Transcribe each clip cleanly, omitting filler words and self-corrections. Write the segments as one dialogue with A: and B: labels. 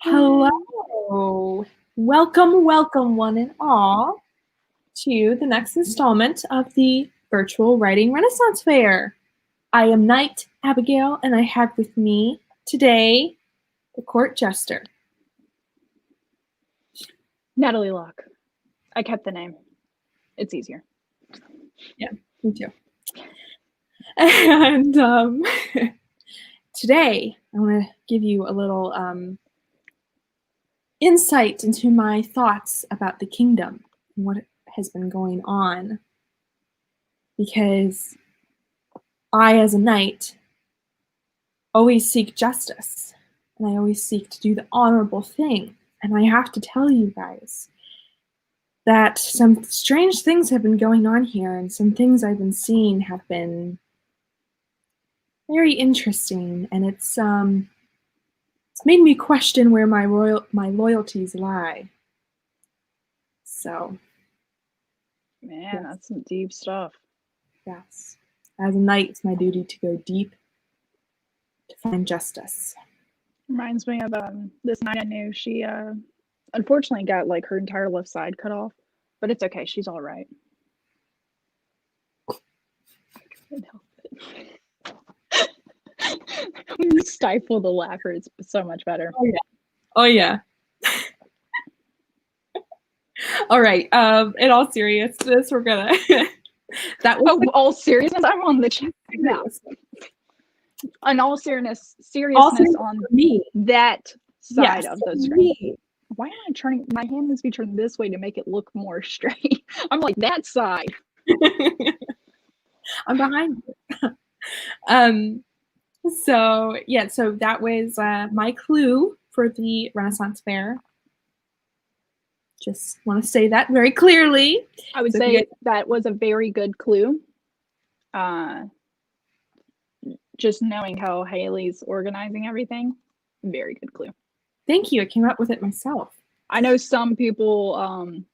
A: Hello. Welcome, welcome, one and all, to the next installment of the Virtual Writing Renaissance Faire. I am Knight Abigail, and I have with me today the court jester.
B: Natalie Locke. I kept the name. It's easier.
A: Yeah, me too. And today, I want to give you a little insight into my thoughts about the kingdom and what has been going on. Because I, as a knight, always seek justice, and I always seek to do the honorable thing. And I have to tell you guys that some strange things have been going on here, and some things I've been seeing have been very interesting, and it's made me question where my loyalties lie. So,
B: Man,
A: yes.
B: That's some deep stuff.
A: Yes, as a knight, it's my duty to go deep to find justice.
B: Reminds me of this knight I knew. She unfortunately got like her entire left side cut off, but it's okay. She's all right. I couldn't help it. When you stifle the laughter, it's so much better.
A: Oh yeah. Oh yeah. All right. In all seriousness, we're gonna. That was
B: all seriousness. I'm on the chat now. In all seriousness on
A: me.
B: That side
A: Yes,
B: of the screen. Why am I turning? My hand needs to be turned this way to make it look more straight. I'm like that side.
A: I'm behind you. So yeah, so that was my clue for the Renaissance Faire. Just want to say that very clearly.
B: I would say that was a very good clue. Just knowing how Haley's organizing everything, very good clue.
A: Thank you. I came up with it myself.
B: I know some people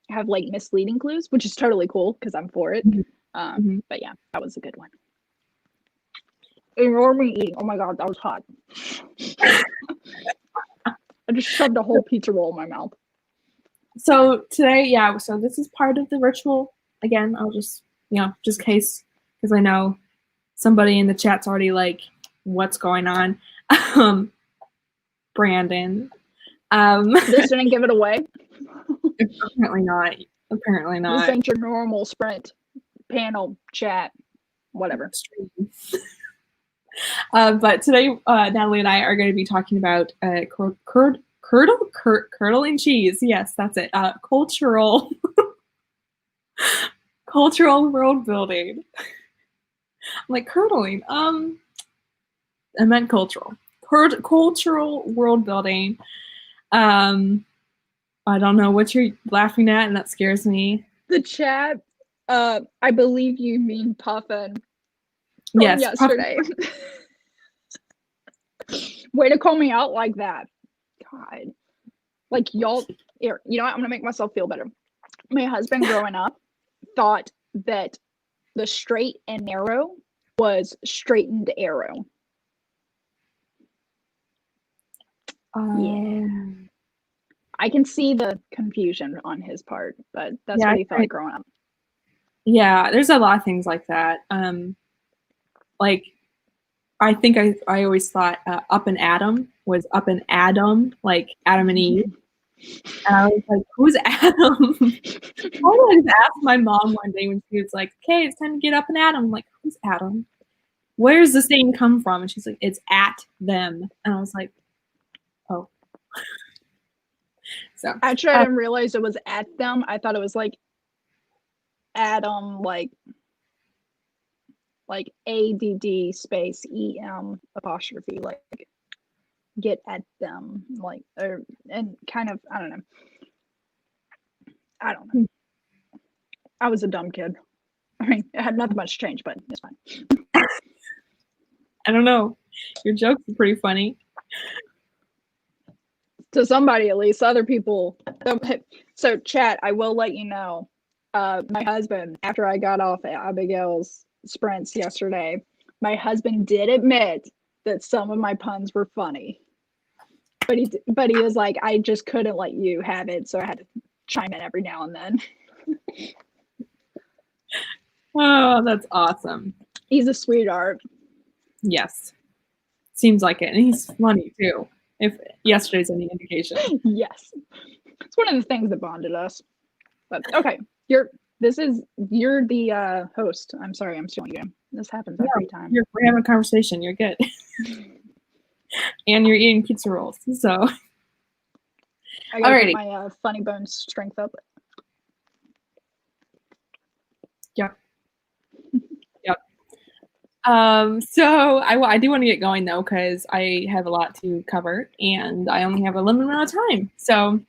B: have like misleading clues, which is totally cool because I'm for it. But yeah, that was a good one. Ignore me eating. Oh my god, that was hot. I just shoved a whole pizza roll in my mouth.
A: So today, yeah, so this is part of the virtual. Again, I'll just, just in case, because I know somebody in the chat's already like, what's going on? Brandon.
B: This didn't give it away?
A: Apparently not. Apparently not.
B: This ain't your normal Sprint panel chat, whatever.
A: But today, Natalie and I are going to be talking about curdling cheese. Yes, that's it. Cultural world building. I'm like curdling. I meant cultural. Cultural world building. I don't know what you're laughing at, and that scares me.
B: The chat. I believe you mean Puffin.
A: Yes,
B: yesterday. Way to call me out like that. God. Like y'all, you know what? I'm gonna make myself feel better. My husband growing up thought that the straight and narrow was straightened arrow. Yeah. I can see the confusion on his part, but that's what he thought growing up.
A: Yeah, there's a lot of things like that. Like, I think I always thought up and Adam was up and Adam, like Adam and Eve. And I was like, who's Adam? I just asked my mom one day when she was like, okay, it's time to get up and Adam. I'm like, who's Adam? Where does this name come from? And she's like, it's at them. And I was like, oh. So
B: actually, I didn't realize it was at them. I thought it was like Adam, like ADD space EM apostrophe, like get at them, like, and kind of, I don't know. I was a dumb kid. I mean, it had nothing much change, but it's fine.
A: I don't know. Your jokes are pretty funny.
B: To somebody, at least. Other people. So, chat, I will let you know. My husband, after I got off at Abigail's sprints yesterday, my husband did admit that some of my puns were funny. but he was like, I just couldn't let you have it, so I had to chime in every now and then.
A: Oh, that's awesome.
B: He's a sweetheart.
A: Yes. Seems like it. And he's funny too, if yesterday's any indication.
B: Yes. It's one of the things that bonded us. But okay, you're the host. I'm sorry, I'm stealing you. This happens every time.
A: We're having a conversation. You're good. And you're eating pizza rolls. So
B: I gotta get my funny bone strength up.
A: Yep. Yep. So I do want to get going though, because I have a lot to cover and I only have a limited amount of time. So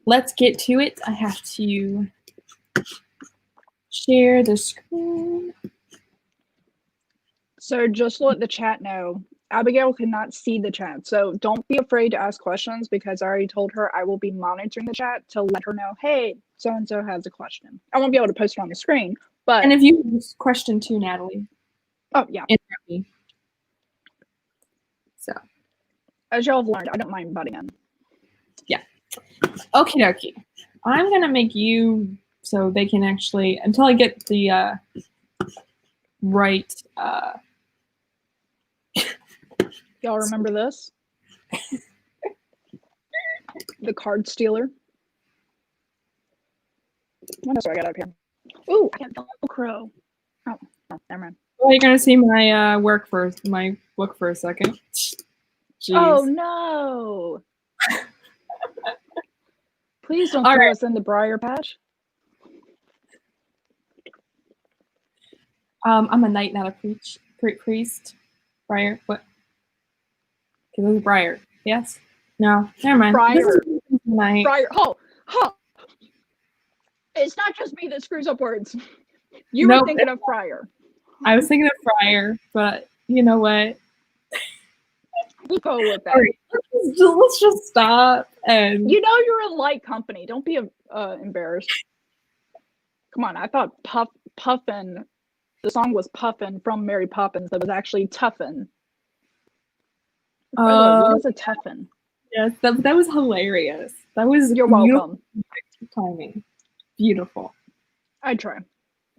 A: let's get to it. I have to share the screen.
B: So just to let the chat know, Abigail cannot see the chat. So don't be afraid to ask questions, because I already told her I will be monitoring the chat to let her know, hey, so-and-so has a question. I won't be able to post it on the screen, but...
A: And if you have a question too, Natalie.
B: Oh, yeah.
A: Interrupt me. So.
B: As y'all have learned, I don't mind butting in.
A: Yeah. Okie dokie. I'm going to make you so they can actually, until I get the right...
B: Y'all remember this? The card stealer. What else do I got up here? Ooh, I got Velcro. Oh, never mind.
A: Well, you're gonna see my my book for a second. Jeez.
B: Oh no! Please don't throw us in the briar patch.
A: I'm a knight, not a priest. Briar, what? Because it was Briar. Yes? No, never mind.
B: Briar.
A: Briar.
B: Oh. It's not just me that screws up words. You were thinking of Friar.
A: I was thinking of Friar, but you know what?
B: We'll go with that.
A: Right, let's just stop. And
B: you know you're in light company. Don't be embarrassed. Come on, I thought Puffin. The song was Puffin from Mary Poppins. That was actually Tuffin. What is a Tuffin?
A: Yes, that was hilarious. That was
B: You're welcome.
A: Timing. Beautiful.
B: I'd try.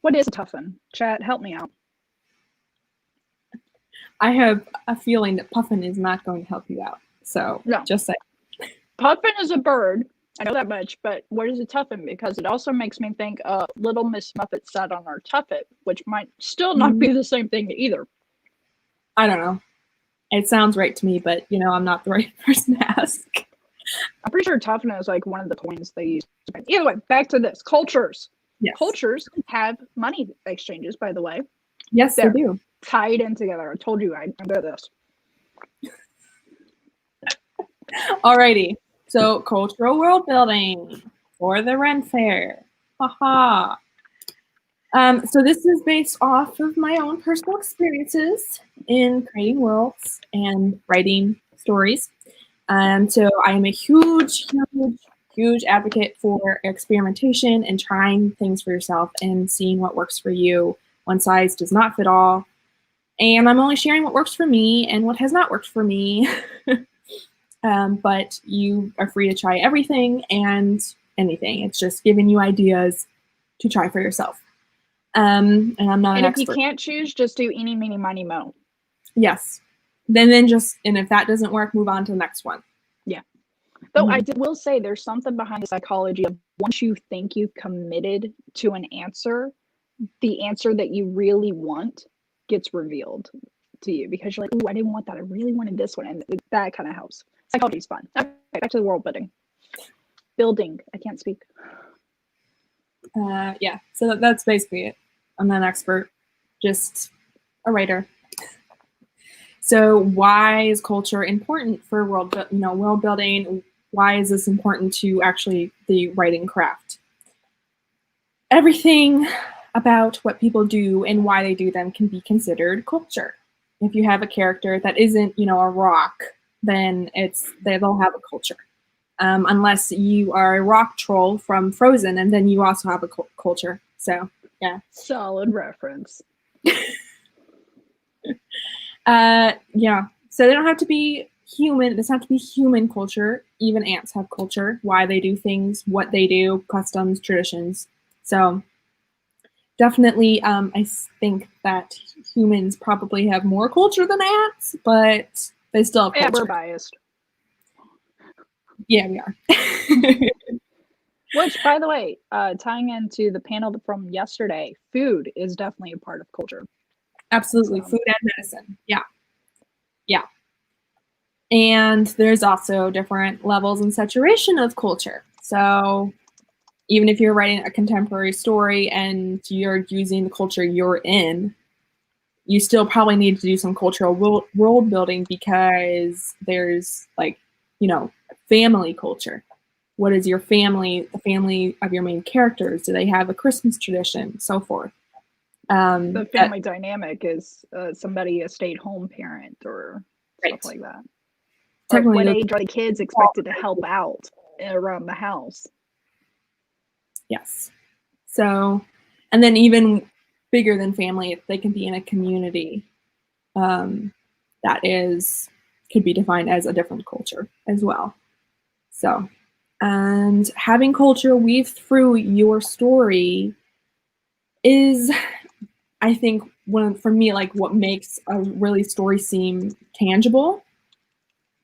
B: What is a Tuffin? Chat, help me out.
A: I have a feeling that Puffin is not going to help you out. So
B: no.
A: Just say.
B: Puffin is a bird. I know that much, but what is a Tuffin? Because it also makes me think Little Miss Muffet sat on our tuffet, which might still not be the same thing either.
A: I don't know. It sounds right to me, but you know, I'm not the right person to ask.
B: I'm pretty sure Tuffin is like one of the coins they use. Either way, back to this. Cultures.
A: Yes.
B: Cultures have money exchanges, by the way.
A: Yes, they do.
B: Tied in together. I told you I'm good at this.
A: Alrighty. So, cultural world building for the Ren Fair. Haha. So this is based off of my own personal experiences in creating worlds and writing stories. So I am a huge advocate for experimentation and trying things for yourself and seeing what works for you. One size does not fit all. And I'm only sharing what works for me and what has not worked for me. But you are free to try everything and anything. It's just giving you ideas to try for yourself. And I'm not an expert.
B: And if you can't choose, just do eeny, meeny, miny, mo.
A: Yes. And if that doesn't work, move on to the next one.
B: Yeah. Though I will say there's something behind the psychology of once you think you've committed to an answer, the answer that you really want gets revealed to you because you're like, ooh, I didn't want that. I really wanted this one. And that kind of helps. Psychology is fun. Okay, back to the world building. Building. I can't speak.
A: Yeah, so that's basically it. I'm not an expert, just a writer. So why is culture important for world building? Why is this important to actually the writing craft? Everything about what people do and why they do them can be considered culture. If you have a character that isn't, a rock, then they'll have a culture. Unless you are a rock troll from Frozen, and then you also have a culture. So, yeah.
B: Solid reference.
A: Yeah. So they don't have to be human, it doesn't have to be human culture. Even ants have culture, why they do things, what they do, customs, traditions. So definitely, I think that humans probably have more culture than ants, but they still have culture.
B: Yeah, we're biased.
A: Yeah, we are.
B: Which, by the way, tying into the panel from yesterday, food is definitely a part of culture.
A: Absolutely, food and medicine. Yeah. Yeah. And there's also different levels and saturation of culture. So even if you're writing a contemporary story and you're using the culture you're in, you still probably need to do some cultural world building, because there's, like, family culture. What is your family, the family of your main characters? Do they have a Christmas tradition? So forth.
B: The family dynamic is somebody a stay-at-home parent or stuff like that. Or what age are the kids expected to help out around the house?
A: Yes. So, and then even bigger than family, they can be in a community that could be defined as a different culture as well. So, and having culture weave through your story is, I think, for me, like, what makes a really story seem tangible.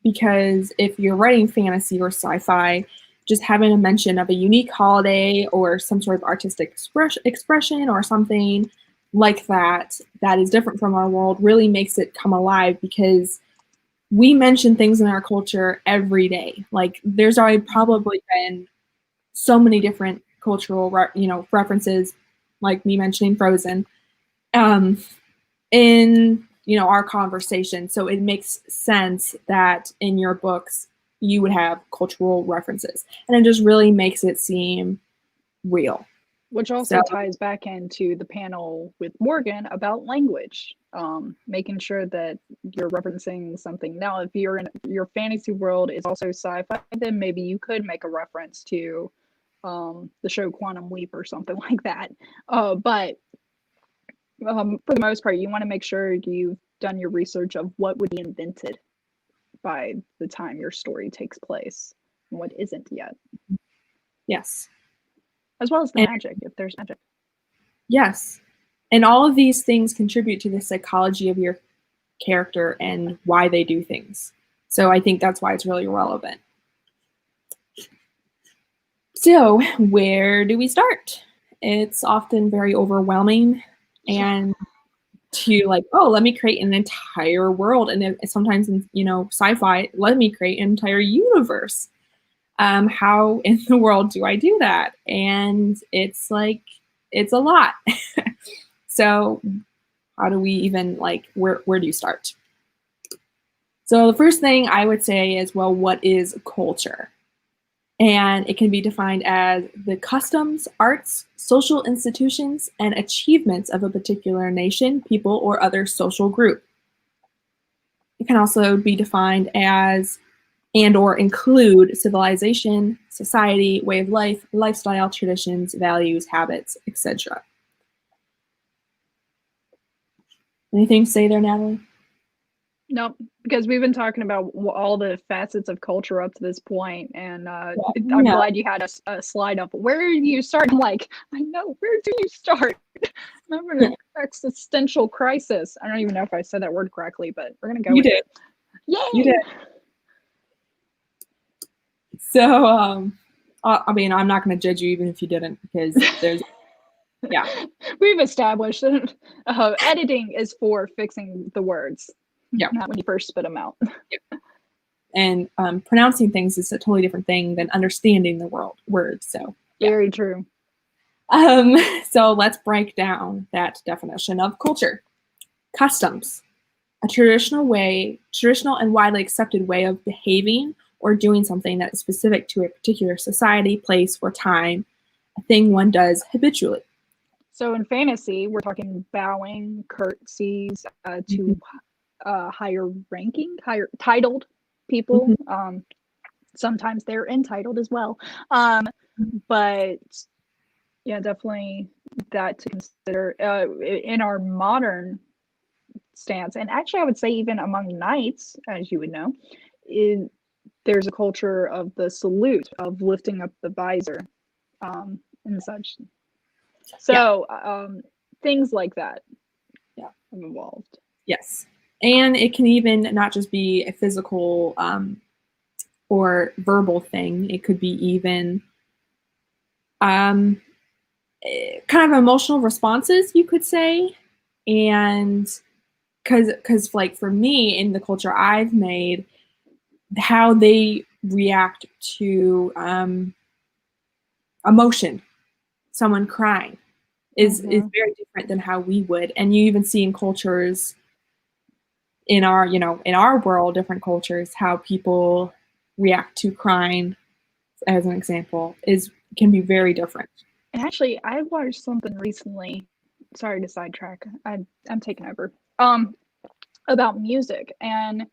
A: Because if you're writing fantasy or sci-fi, just having a mention of a unique holiday or some sort of artistic expression or something like that is different from our world really makes it come alive, because we mention things in our culture every day. Like, there's already probably been so many different cultural references, like me mentioning Frozen, in our conversation. So it makes sense that in your books you would have cultural references, and it just really makes it seem real.
B: Which also ties back into the panel with Morgan about language, making sure that you're referencing something. Now, if you're in your fantasy world is also sci-fi, then maybe you could make a reference to the show Quantum Leap or something like that. But for the most part, you want to make sure you've done your research of what would be invented by the time your story takes place and what isn't yet.
A: Yes.
B: As well as the magic, if there's magic.
A: Yes. And all of these things contribute to the psychology of your character and why they do things. So I think that's why it's really relevant. So where do we start? It's often very overwhelming, and to let me create an entire world. And sometimes in sci-fi, let me create an entire universe. How in the world do I do that? And it's a lot. So how do we even, where do you start? So the first thing I would say is, well, what is culture? And it can be defined as the customs, arts, social institutions, and achievements of a particular nation, people, or other social group. It can also be defined as and/or include civilization, society, way of life, lifestyle, traditions, values, habits, etc. Anything to say there, Natalie?
B: Nope, because we've been talking about all the facets of culture up to this point, and I'm glad you had a slide up. Where do you start? I'm like, I know, where do you start? I'm having an existential crisis. I don't even know if I said that word correctly, but we're gonna go with it. Yay!
A: You did. So, I mean, I'm not going to judge you even if you didn't, because there's, yeah.
B: We've established that editing is for fixing the words.
A: Yeah.
B: Not when you first spit them out.
A: Yeah. And pronouncing things is a totally different thing than understanding the words. So
B: yeah. Very true.
A: So let's break down that definition of culture. Customs, a traditional and widely accepted way of behaving or doing something that is specific to a particular society, place, or time, a thing one does habitually.
B: So in fantasy, we're talking bowing, curtsies to higher titled people. Sometimes they're entitled as well. But yeah, definitely that to consider in our modern stance. And actually, I would say even among knights, as you would know, there's a culture of the salute, of lifting up the visor, and such. So things like that have evolved.
A: Yes. And it can even not just be a physical or verbal thing. It could be even kind of emotional responses, you could say. And because like for me, in the culture I've made, how they react to emotion, someone crying, is very different than how we would. And you even see in cultures in our, in our world, different cultures, how people react to crying, as an example, can be very different.
B: And actually, I watched something recently. Sorry to sidetrack. I'm taking over. About music, and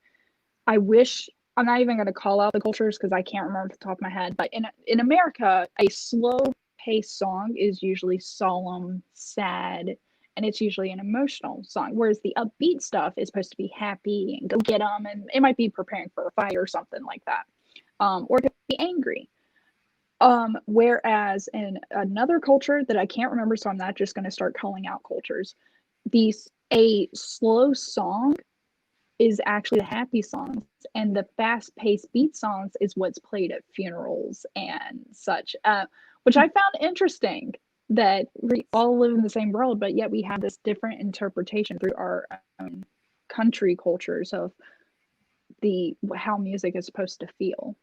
B: I wish I'm not even going to call out the cultures because I can't remember off the top of my head. But in America, a slow-paced song is usually solemn, sad, and it's usually an emotional song. Whereas the upbeat stuff is supposed to be happy and go get them, and it might be preparing for a fight or something like that, or it could be angry. Whereas in another culture that I can't remember, so I'm not just going to start calling out cultures, a slow song is actually the happy songs, and the fast-paced beat songs is what's played at funerals and such, which I found interesting, that we all live in the same world, but yet we have this different interpretation through our own country cultures of how music is supposed to feel.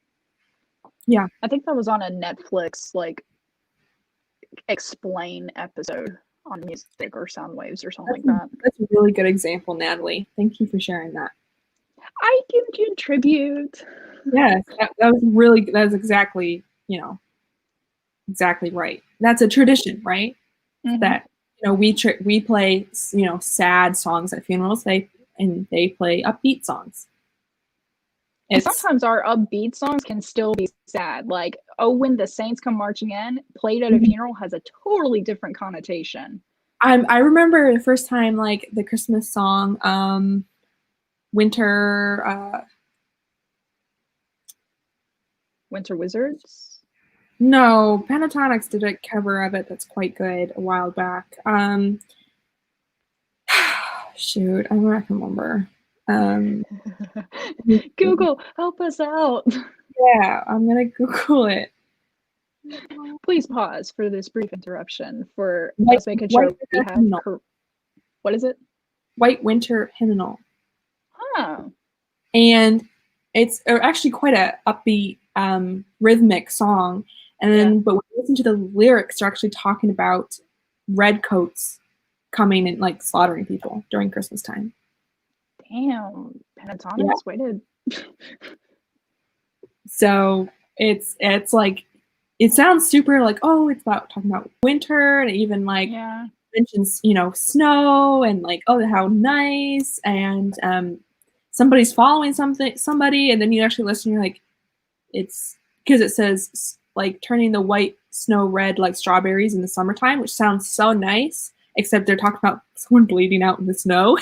A: Yeah.
B: I think that was on a Netflix, like, explain episode on music or sound waves or something like that.
A: That's a really good example, Natalie. Thank you for sharing that.
B: I can contribute.
A: Yes, that was exactly, exactly right. That's a tradition, right? That, we play, sad songs at funerals, they play upbeat songs.
B: And sometimes our upbeat songs can still be sad. Like, "Oh, When the Saints Come Marching In," played at a funeral, has a totally different connotation.
A: I remember the first time, like, the Christmas song, Winter
B: Wizards?
A: No, Pentatonics did a cover of it that's quite good a while back. Shoot, I'm not gonna remember.
B: Google, help us out.
A: Yeah, I'm gonna Google it.
B: Please pause for this brief interruption for
A: White,
B: us making sure we have. What is it?
A: White Winter Hymnal.
B: Huh.
A: And it's actually quite a upbeat, rhythmic song. And then, but when you listen to the lyrics, they're actually talking about redcoats coming and like slaughtering people during Christmas time.
B: Damn, Pentatonics waited.
A: So it's like, it sounds super like, oh, it's about talking about winter, and even like mentions, snow, and like, oh, how nice, and somebody's following somebody, and then you actually listen, you're like, it's because it says like turning the white snow red like strawberries in the summertime, which sounds so nice, except they're talking about someone bleeding out in the snow.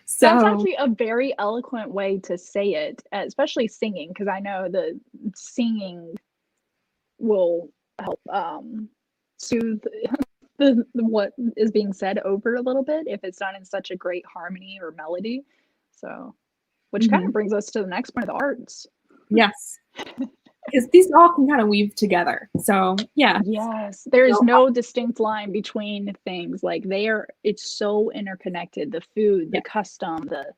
A: So
B: that's actually a very eloquent way to say it, especially singing, because I know the singing will help soothe what is being said over a little bit if it's done in such a great harmony or melody. So, which kind of brings us to the next point of the arts.
A: Yes. Because these all can kind of weave together. So yeah.
B: Yes. There is no distinct line between things. Like it's so interconnected. The food, the custom, the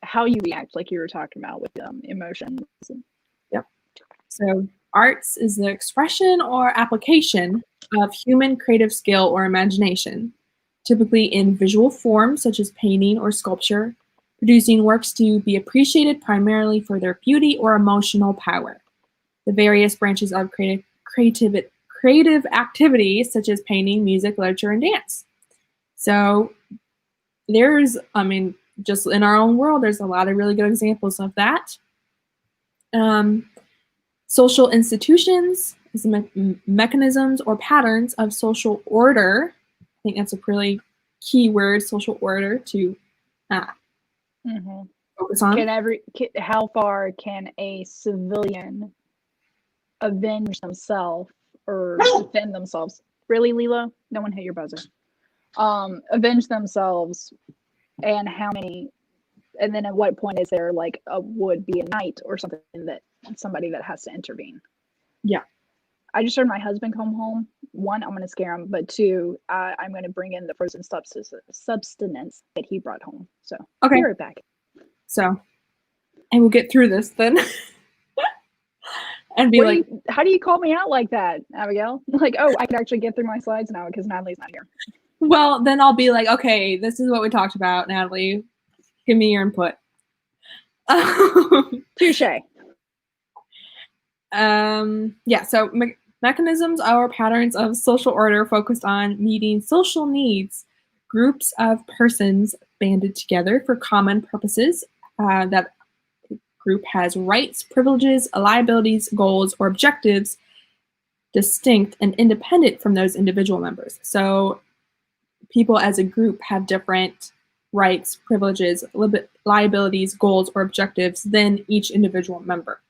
B: how you react, like you were talking about with emotions.
A: Yep. So arts is the expression or application of human creative skill or imagination, typically in visual form such as painting or sculpture, producing works to be appreciated primarily for their beauty or emotional power. The various branches of creative activities such as painting, music, literature, and dance. So there's, just in our own world, there's a lot of really good examples of that. Social institutions is mechanisms or patterns of social order. I think that's a pretty key word, social order, to focus on.
B: How far can a civilian avenge themselves or defend themselves? Really, Lila? No one hit your buzzer. Avenge themselves, and how many? And then at what point is there like would be a knight or somebody that has to intervene?
A: Yeah.
B: I just heard my husband come home. One, I'm going to scare him, but two, I'm going to bring in the frozen substance that he brought home. So
A: Okay.
B: Be right back.
A: So, and we'll get through this then. And be
B: how do you call me out like that, Abigail? Like, oh, I can actually get through my slides now because Natalie's not here.
A: Well, then I'll be like, okay, this is what we talked about, Natalie. Give me your input.
B: Touche.
A: Yeah, so mechanisms are patterns of social order focused on meeting social needs. Groups of persons banded together for common purposes. That group has rights, privileges, liabilities, goals, or objectives distinct and independent from those individual members. So people as a group have different rights, privileges, liabilities, goals, or objectives than each individual member.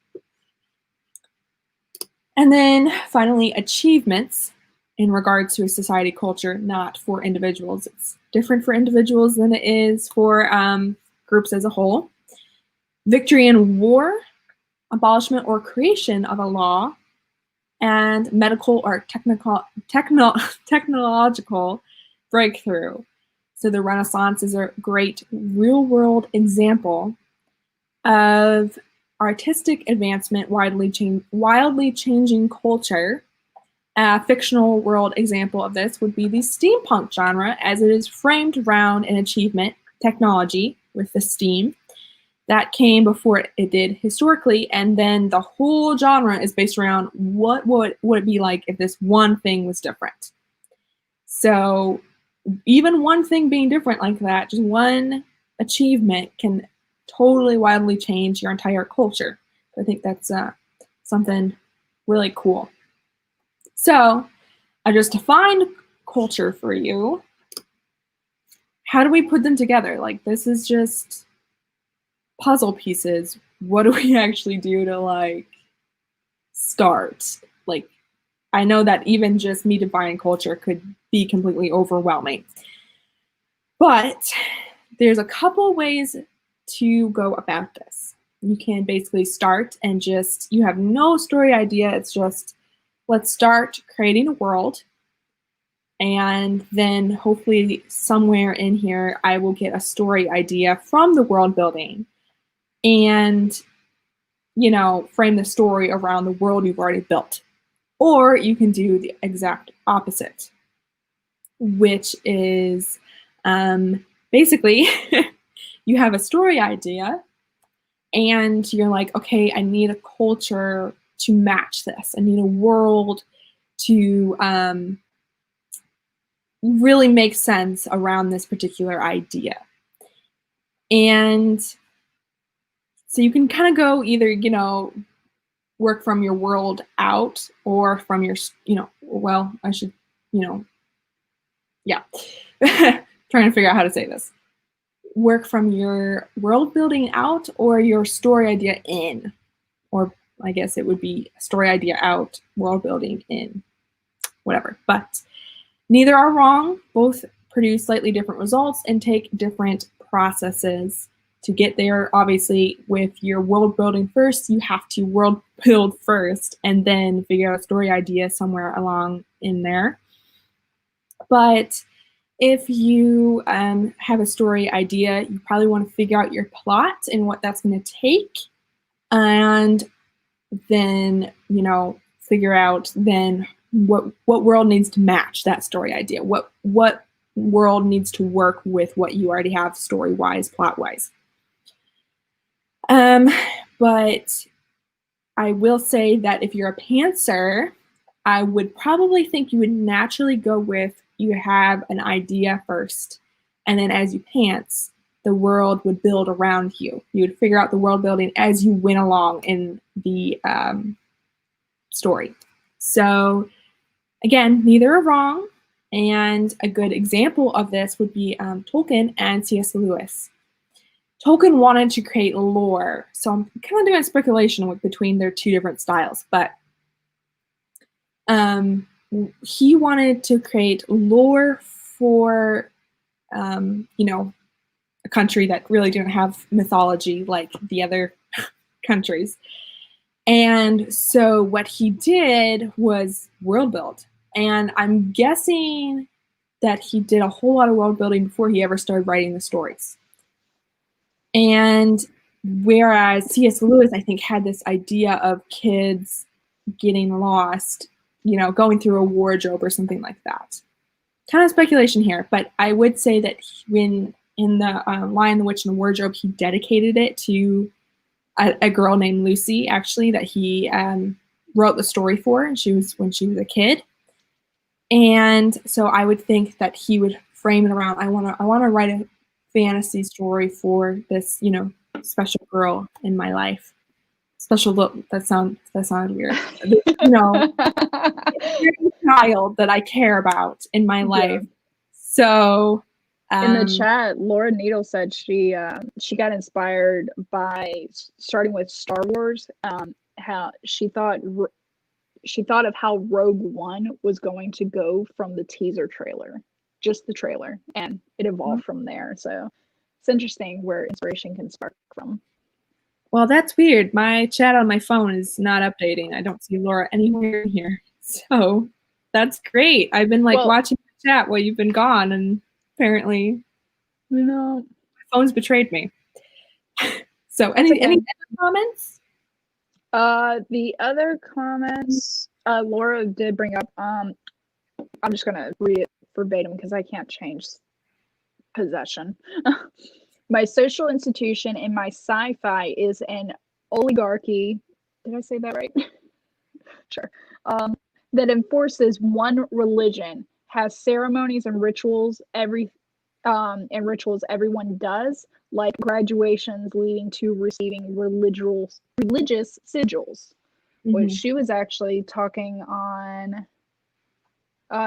A: And then finally, achievements in regards to a society culture, not for individuals. It's different for individuals than it is for groups as a whole. Victory in war, abolishment or creation of a law, and medical or technological breakthrough. So the Renaissance is a great real-world example of artistic advancement, wildly changing culture. A fictional world example of this would be the steampunk genre, as it is framed around an achievement, technology, with the steam, that came before it did historically, and then the whole genre is based around what would it be like if this one thing was different. So even one thing being different like that, just one achievement, can totally wildly change your entire culture. I think that's something really cool. So I just defined culture for you. How do we put them together? Like, this is just puzzle pieces. What do we actually do to like start? Like, I know that even just me defining culture could be completely overwhelming, but there's a couple ways to go about this. You can basically start and you have no story idea. It's just, let's start creating a world. And then hopefully somewhere in here, I will get a story idea from the world building and, frame the story around the world you've already built. Or you can do the exact opposite, which is basically you have a story idea and you're like, okay, I need a culture to match this. I need a world to really make sense around this particular idea. And so you can kind of go either, work from your world out or from your, well, I should, yeah, trying to figure out how to say this. Work from your world building out or your story idea in, or I guess it would be story idea out, world building in, whatever. But neither are wrong. Both produce slightly different results and take different processes to get there. Obviously, with your world building first, you have to world build first and then figure out a story idea somewhere along in there. But if you have a story idea, you probably want to figure out your plot and what that's going to take, and then figure out then what world needs to match that story idea. What world needs to work with what you already have story-wise, plot-wise. But I will say that if you're a pantser, I would probably think you would naturally go with you have an idea first, and then as you pants, the world would build around you. You would figure out the world building as you went along in the story. So again, neither are wrong, and a good example of this would be Tolkien and C.S. Lewis. Tolkien wanted to create lore. So I'm kind of doing speculation between their two different styles, but he wanted to create lore for, you know, a country that really didn't have mythology like the other countries. And so what he did was world build. And I'm guessing that he did a whole lot of world building before he ever started writing the stories. And whereas C.S. Lewis, I think, had this idea of kids getting lost, you know, going through a wardrobe or something like that. Kind of speculation here, but I would say that when in the Lion, the Witch, and the Wardrobe, he dedicated it to a girl named Lucy, actually, that he wrote the story for, and when she was a kid. And so I would think that he would frame it around, I want to write a fantasy story for this, you know, special girl in my life. Special look, that sounded weird. You know, child that I care about in my life. So
B: in the chat, Laura Needle said she got inspired by starting with Star Wars. How she thought of how Rogue One was going to go from the teaser trailer, just the trailer, and it evolved from there. So it's interesting where inspiration can spark from.
A: Well, that's weird. My chat on my phone is not updating. I don't see Laura anywhere in here. So that's great. I've been watching the chat while you've been gone, and apparently, my phone's betrayed me. So any other comments?
B: The other comments, Laura did bring up, I'm just gonna read it verbatim because I can't change possession. My social institution in my sci-fi is an oligarchy. Did I say that right? Sure. That enforces one religion, has ceremonies and rituals everyone does, like graduations leading to receiving religious sigils. Which she was actually talking on.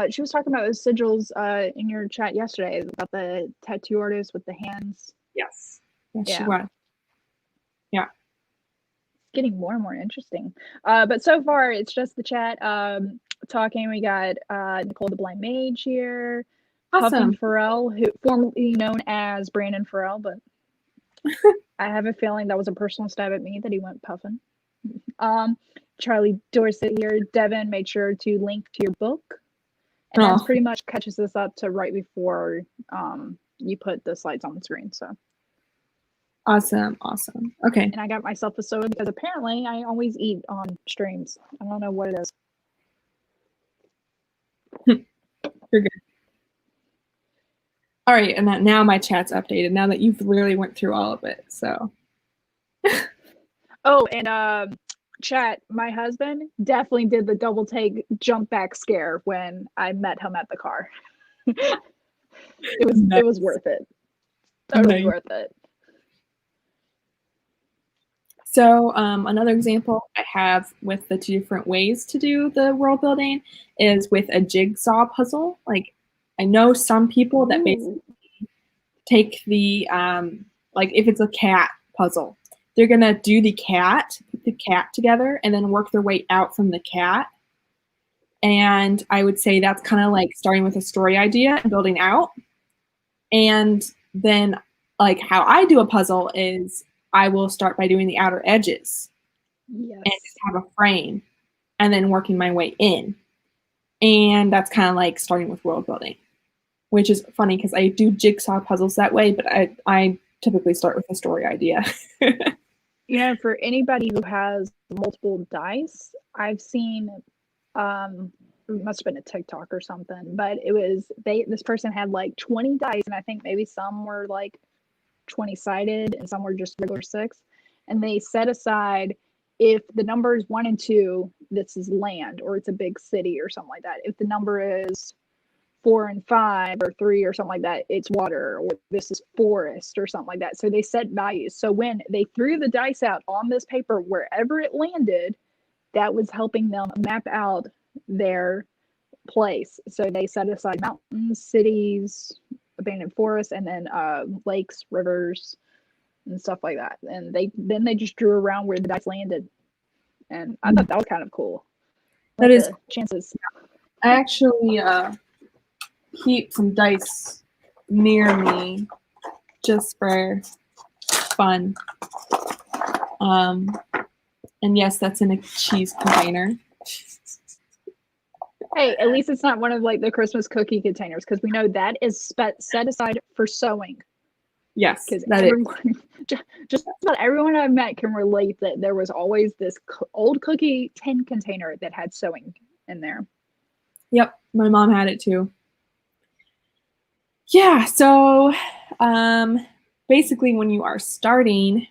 B: She was talking about those sigils in your chat yesterday about the tattoo artist with the hands.
A: Yes, she was. Yeah.
B: Getting more and more interesting. But so far, it's just the chat talking. We got Nicole the Blind Mage here.
A: Awesome.
B: Puffin Farrell, who formerly known as Brandon Farrell, but I have a feeling that was a personal stab at me that he went Puffin. Charlie Dorset here. Devin made sure to link to your book. And that's pretty much catches us up to right before you put the slides on the screen. So
A: awesome. Okay.
B: And I got myself a soda because apparently I always eat on streams. I don't know what it is.
A: You're good. All right, and now my chat's updated. Now that you've really went through all of it, so.
B: Oh, and chat, my husband definitely did the double take jump back scare when I met him at the car. It was worth it. Totally worth it.
A: So another example I have with the two different ways to do the world building is with a jigsaw puzzle. Like, I know some people that basically take the like if it's a cat puzzle, they're gonna do the cat, put the cat together, and then work their way out from the cat. And I would say that's kind of like starting with a story idea and building out. And then like how I do a puzzle is I will start by doing the outer edges and just have a frame and then working my way in. And that's kind of like starting with world building, which is funny because I do jigsaw puzzles that way, but I typically start with a story idea.
B: You know, for anybody who has multiple dice, I've seen, it must have been a TikTok or something, but it was, this person had like 20 dice, and I think maybe some were like 20-sided and some were just regular 6. And they set aside, if the number is 1 and 2, this is land, or it's a big city or something like that. If the number is 4 and 5 or 3 or something like that, it's water, or this is forest or something like that. So they set values. So when they threw the dice out on this paper, wherever it landed, that was helping them map out their place. So they set aside mountains, cities, abandoned forests, and then lakes, rivers, and stuff like that. And they just drew around where the dice landed, and I thought that was kind of cool.
A: That is
B: chances.
A: I actually keep some dice near me just for fun. And yes, that's in a cheese container.
B: Hey, at least it's not one of like the Christmas cookie containers, because we know that is set aside for sewing.
A: Yes,
B: because
A: that
B: everyone,
A: is.
B: just about everyone I've met can relate that there was always this old cookie tin container that had sewing in there.
A: Yep, my mom had it too. Yeah, so basically when you are starting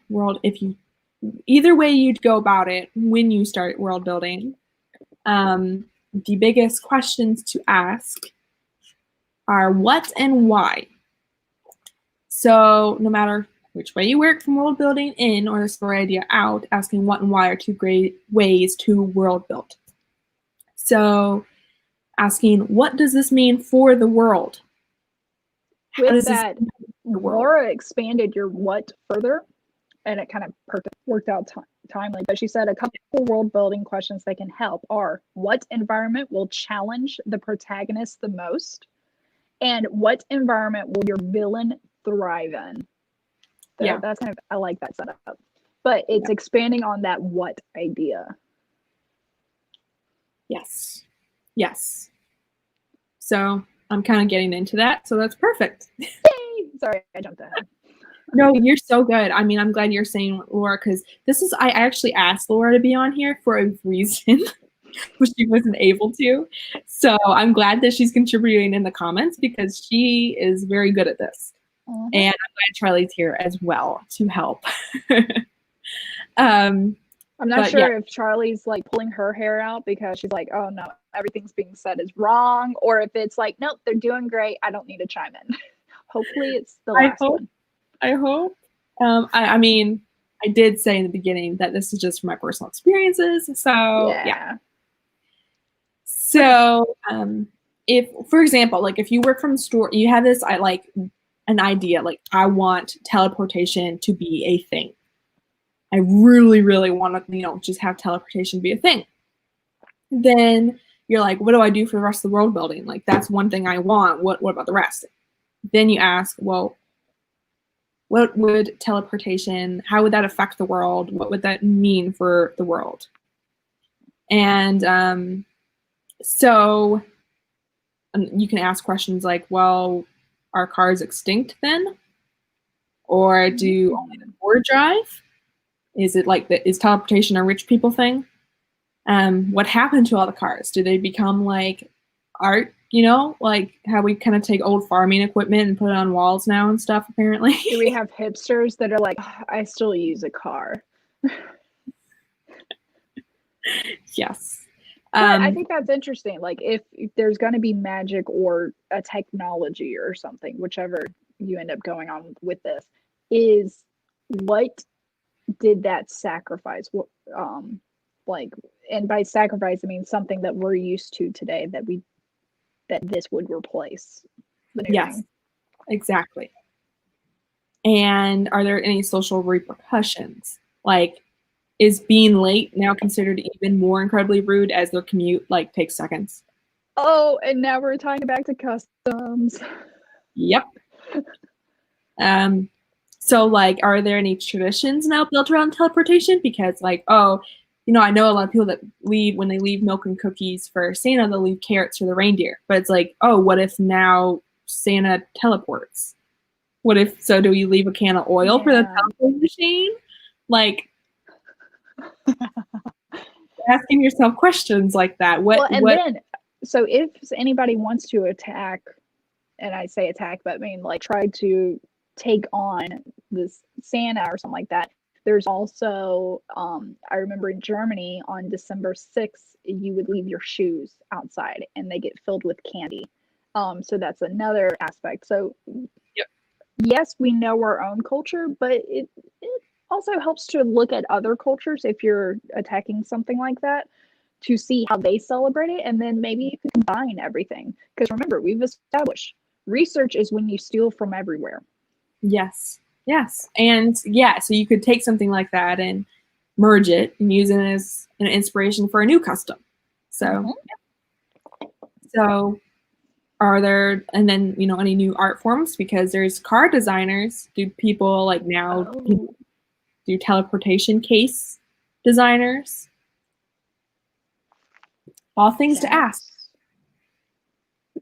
A: either way you'd go about it when you start world building, the biggest questions to ask are what and why. So no matter which way you work from world building in or the story idea out, asking what and why are two great ways to world build. So asking, what does this mean for the world?
B: With that, Laura expanded your what further, and it kind of worked out timely. But she said a couple world building questions that can help are, what environment will challenge the protagonist the most? And what environment will your villain thrive in? So that's kind of, I like that setup. But it's expanding on that what idea.
A: Yes. Yes. So I'm kind of getting into that, so that's perfect.
B: Yay! Sorry, I jumped ahead.
A: No, you're so good. I mean, I'm glad you're saying Laura, because I actually asked Laura to be on here for a reason, but she wasn't able to. So I'm glad that she's contributing in the comments because she is very good at this. Mm-hmm. And I'm glad Charlie's here as well to help.
B: I'm not sure if Charlie's like pulling her hair out because she's like, oh no, everything's being said is wrong, or if it's like, nope, they're doing great, I don't need to chime in. Hopefully it's the last one.
A: I hope. I mean, I did say in the beginning that this is just from my personal experiences. So yeah. So if, for example, like if you work from the store, you have this, an idea, like I want teleportation to be a thing. I really, really want to, just have teleportation be a thing. Then you're like, what do I do for the rest of the world building? Like, that's one thing I want. What about the rest? Then you ask, well, what would teleportation, how would that affect the world? What would that mean for the world? And so you can ask questions like, well, are cars extinct then? Or do only the poor drive? Is it like is teleportation a rich people thing? What happened to all the cars? Do they become like art, like how we kind of take old farming equipment and put it on walls now and stuff, apparently?
B: Do we have hipsters that are like, oh, I still use a car?
A: Yes.
B: I think that's interesting. Like if there's going to be magic or a technology or something, whichever you end up going on with this, is what did that sacrifice? And by sacrifice, I mean something that we're used to today that this would replace.
A: Yes, exactly. And are there any social repercussions? Like, is being late now considered even more incredibly rude as their commute takes seconds?
B: Oh, and now we're tying it back to customs.
A: Yep. So are there any traditions now built around teleportation? Because I know a lot of people that when they leave milk and cookies for Santa, they'll leave carrots for the reindeer. But it's like, oh, what if now Santa teleports? So do we leave a can of oil for the teleporting machine? Asking yourself questions like that.
B: So if anybody wants to attack, and I say attack, but I mean try to take on this Santa or something like that, there's also, I remember in Germany on December 6th, you would leave your shoes outside and they get filled with candy. So that's another aspect. So yes, we know our own culture, but it also helps to look at other cultures if you're attacking something like that, to see how they celebrate it, and then maybe you can combine everything. Because remember, we've established research is when you steal from everywhere.
A: Yes. Yes. And yeah, so you could take something like that and merge it and use it as an inspiration for a new custom. So, so are there, and then, you know, any new art forms? Because there's car designers. Do people like now do teleportation case designers? All things to ask.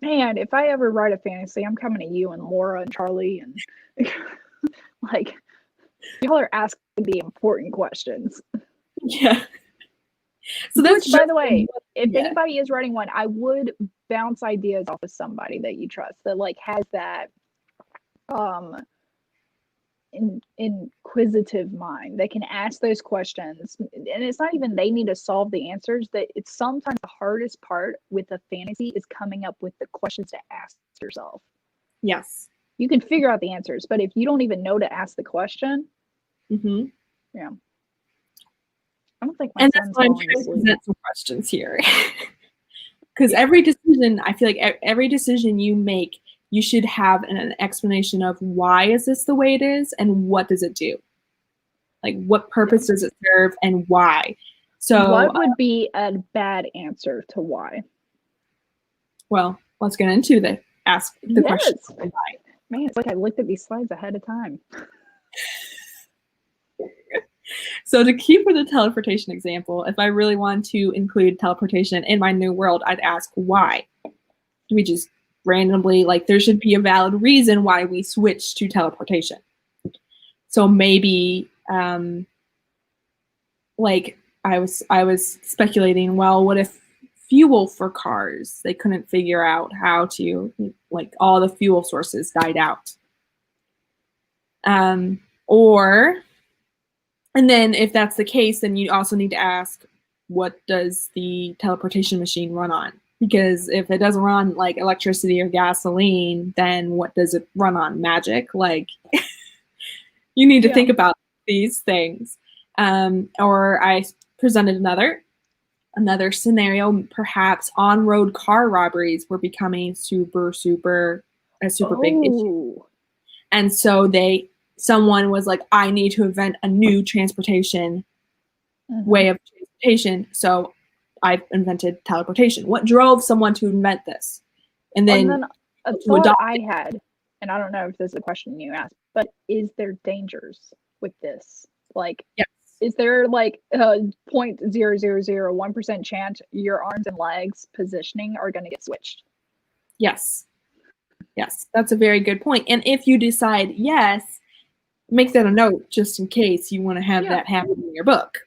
B: Man, if I ever write a fantasy, I'm coming to you and Laura and Charlie and like, y'all are asking the important questions.
A: Yeah. So that's
B: Which, by the way, if anybody is writing one, I would bounce ideas off of somebody that you trust that like has that inquisitive mind. They can ask those questions, and it's not even they need to solve the answers. That it's sometimes the hardest part with a fantasy is coming up with the questions to ask yourself.
A: Yes.
B: You can figure out the answers, but if you don't even know to ask the question, yeah. I don't think my
A: and
B: son's
A: that's why I'm trying to present some questions here. Because every decision, I feel like every decision you make, you should have an explanation of why is this the way it is and what does it do? Like what purpose does it serve and why? So
B: what would be a bad answer to why?
A: Well, let's get into the question. Why.
B: Man, it's like I looked at these slides ahead of time.
A: So to keep with the teleportation example, if I really want to include teleportation in my new world, I'd ask why. Do we just randomly, like there should be a valid reason why we switch to teleportation. So maybe like I was speculating, well, what if fuel for cars, they couldn't figure out how to, like all the fuel sources died out. And then if that's the case, then you also need to ask, what does the teleportation machine run on? Because if it doesn't run like electricity or gasoline, then what does it run on? Magic? Like you need to think about these things. Or I presented another scenario, perhaps on-road car robberies were becoming a super big issue. And so someone was like, I need to invent a new transportation way of transportation. So I invented teleportation. What drove someone to invent this? And then
B: a thought I had, and I don't know if this is a question you asked, but is there dangers with this? Like, is there like a 0.0001% chance your arms and legs positioning are going to get switched?
A: Yes. Yes, that's a very good point. And if you decide yes, make that a note just in case you want to have that happen in your book.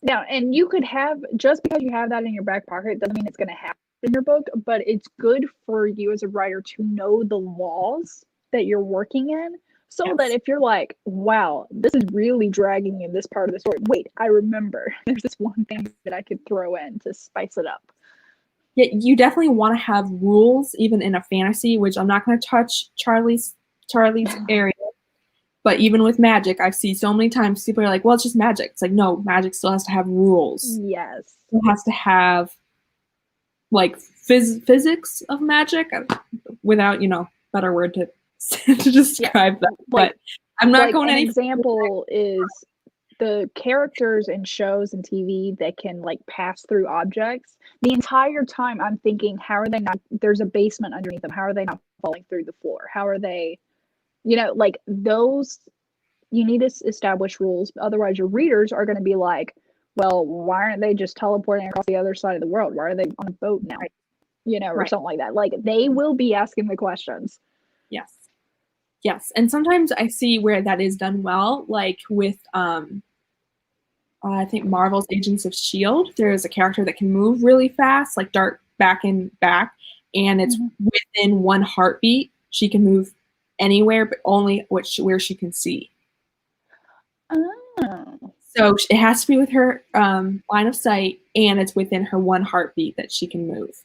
B: Yeah, and you could have, just because you have that in your back pocket doesn't mean it's going to happen in your book, but it's good for you as a writer to know the laws that you're working in, so that if you're like, wow, this is really dragging in this part of the story, wait, I remember there's this one thing that I could throw in to spice it up.
A: Yeah, you definitely want to have rules even in a fantasy, which I'm not going to touch Charlie's area. But even with magic, I've seen so many times people are like, well, it's just magic. It's like, no, magic still has to have rules.
B: Yes.
A: It has to have like physics of magic without, better word to describe that. But I'm not going
B: any.
A: An
B: example is the characters in shows and TV that can like pass through objects. The entire time I'm thinking, how are they not, there's a basement underneath them. How are they not falling through the floor? How are they, like those, you need to establish rules. Otherwise your readers are going to be like, well, why aren't they just teleporting across the other side of the world? Why are they on a boat now? Or something like that. Like they will be asking the questions.
A: Yes. Yes. And sometimes I see where that is done well, like with, I think Marvel's Agents of S.H.I.E.L.D. There is a character that can move really fast, like dart back and back, and it's within one heartbeat. She can move anywhere, but only where she can see.
B: Oh.
A: So it has to be with her line of sight, and it's within her one heartbeat that she can move.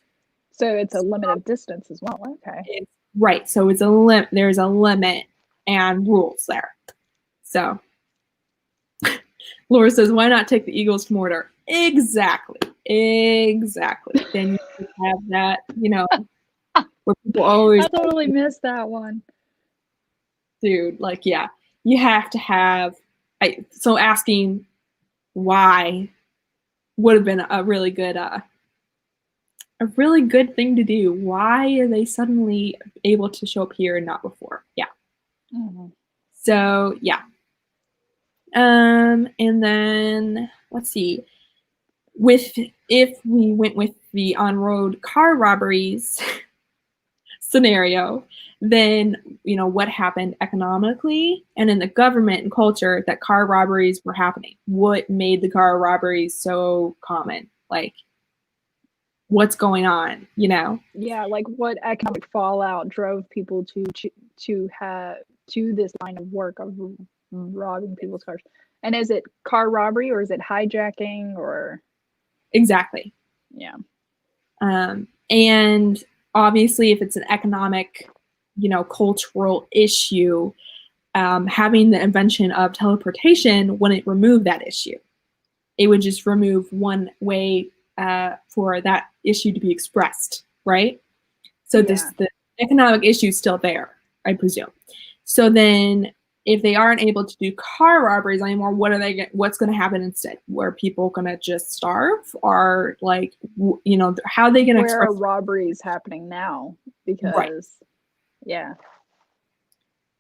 B: So it's a limit of distance as well. Okay.
A: Right. So it's a limit. There's a limit and rules there. So Laura says, why not take the Eagles to Mordor? Exactly. Then you can have that, where people always.
B: I totally missed that one.
A: Dude, like, yeah. you have to have, so asking why would have been a really good thing to do. Why are they suddenly able to show up here and not before? Yeah. So yeah. And then let's see. If we went with the on-road car robberies scenario, then what happened economically and in the government and culture that car robberies were happening. What made the car robberies so common? Like, what's going on?
B: Yeah, like what economic fallout drove people to this line of work of robbing people's cars? And is it car robbery or is it hijacking or?
A: Exactly.
B: Yeah.
A: And obviously, if it's an economic, cultural issue, having the invention of teleportation wouldn't remove that issue. It would just remove one way for that issue to be expressed, right? So the economic issue is still there, I presume. So then, if they aren't able to do car robberies anymore, what's going to happen instead? Were people going to just starve, or like, how are they going to express?
B: Where are robberies happening now? Because, right. Yeah.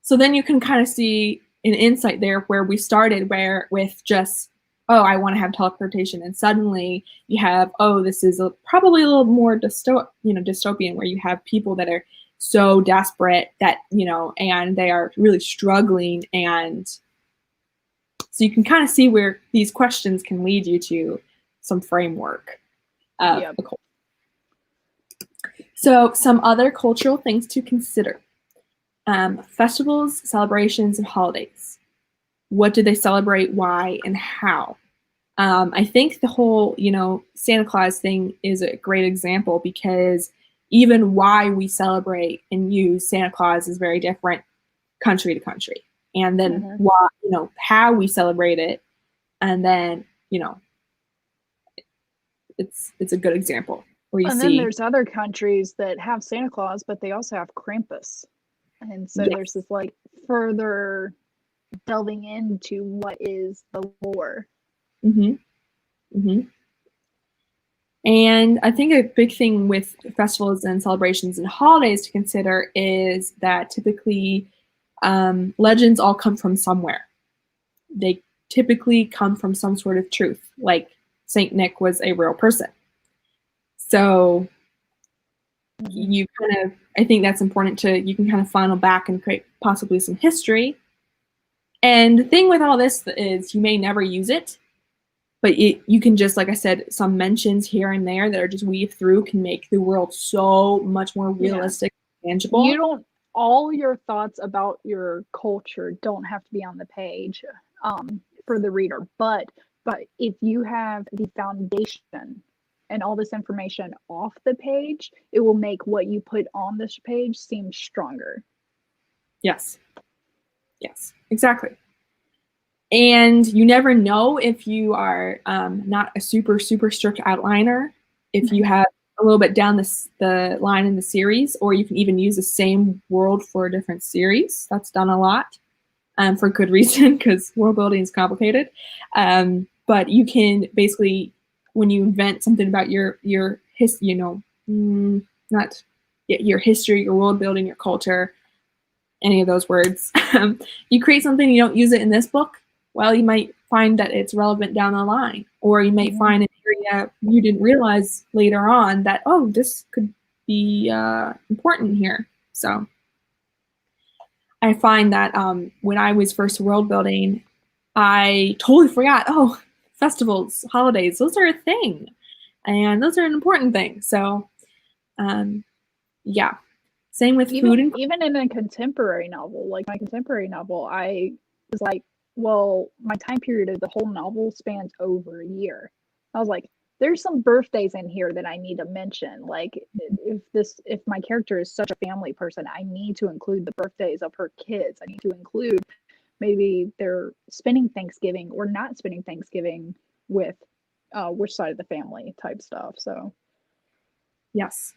A: So then you can kind of see an insight there where we started, with just, oh, I want to have teleportation, and suddenly you have, oh, this is probably a little more dystopian, where you have people that are so desperate that, and they are really struggling. And so you can kind of see where these questions can lead you to some framework of the culture. So some other cultural things to consider. Festivals, celebrations, and holidays. What do they celebrate, why, and how? I think the whole, Santa Claus thing is a great example, because even why we celebrate and use Santa Claus is very different country to country. And then why, how we celebrate it. And then, it's a good example where you see.
B: And then there's other countries that have Santa Claus, but they also have Krampus. And so there's this like further delving into what is the lore.
A: And I think a big thing with festivals and celebrations and holidays to consider is that typically legends all come from somewhere. They typically come from some sort of truth, like Saint Nick was a real person. So I think that's important you can kind of funnel back and create possibly some history. And the thing with all this is you may never use it, but you can just, like I said, some mentions here and there that are just weaved through can make the world so much more realistic, tangible.
B: All your thoughts about your culture don't have to be on the page for the reader, but if you have the foundation and all this information off the page, it will make what you put on this page seem stronger.
A: Yes, exactly. And you never know if you are not a super, super strict outliner, if you have a little bit down the line in the series, or you can even use the same world for a different series. That's done a lot for good reason, because world building is complicated. But you can basically, when you invent something about your history, not your history, your world building, your culture, any of those words, you create something, you don't use it in this book. Well, you might find that it's relevant down the line, or you might find an area you didn't realize later on that, oh, this could be important here. So I find that when I was first world building, I totally forgot, oh, festivals, holidays, those are a thing. And those are an important thing. So yeah. Same with food.
B: Even in a contemporary novel, like my contemporary novel, I was like, well, my time period of the whole novel spans over a year. I was like, there's some birthdays in here that I need to mention. Like if my character is such a family person, I need to include the birthdays of her kids. I need to include maybe they're spending Thanksgiving or not spending Thanksgiving with which side of the family type stuff. So
A: yes.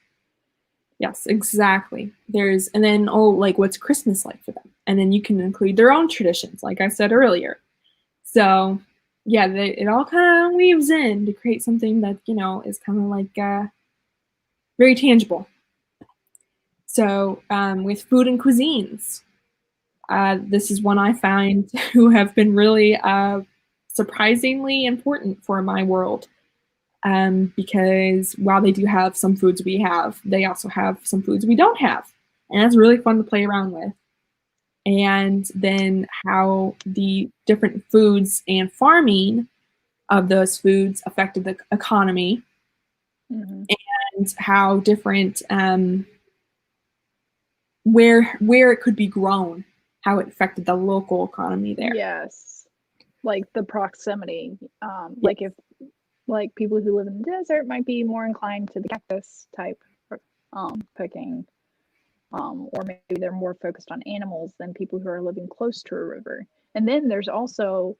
A: Yes, exactly. And then, like, what's Christmas like for them? And then you can include their own traditions, like I said earlier. So, yeah, it all kind of weaves in to create something that, is kind of like very tangible. So, with food and cuisines, this is one I find who have been really surprisingly important for my world. Because while they do have some foods we have, they also have some foods we don't have. And that's really fun to play around with. And then how the different foods and farming of those foods affected the economy,
B: Mm-hmm.
A: and how different, where it could be grown, how it affected the local economy there.
B: Yes. Like the proximity. Like if people who live in the desert might be more inclined to the cactus type picking, or maybe they're more focused on animals than people who are living close to a river. And then there's also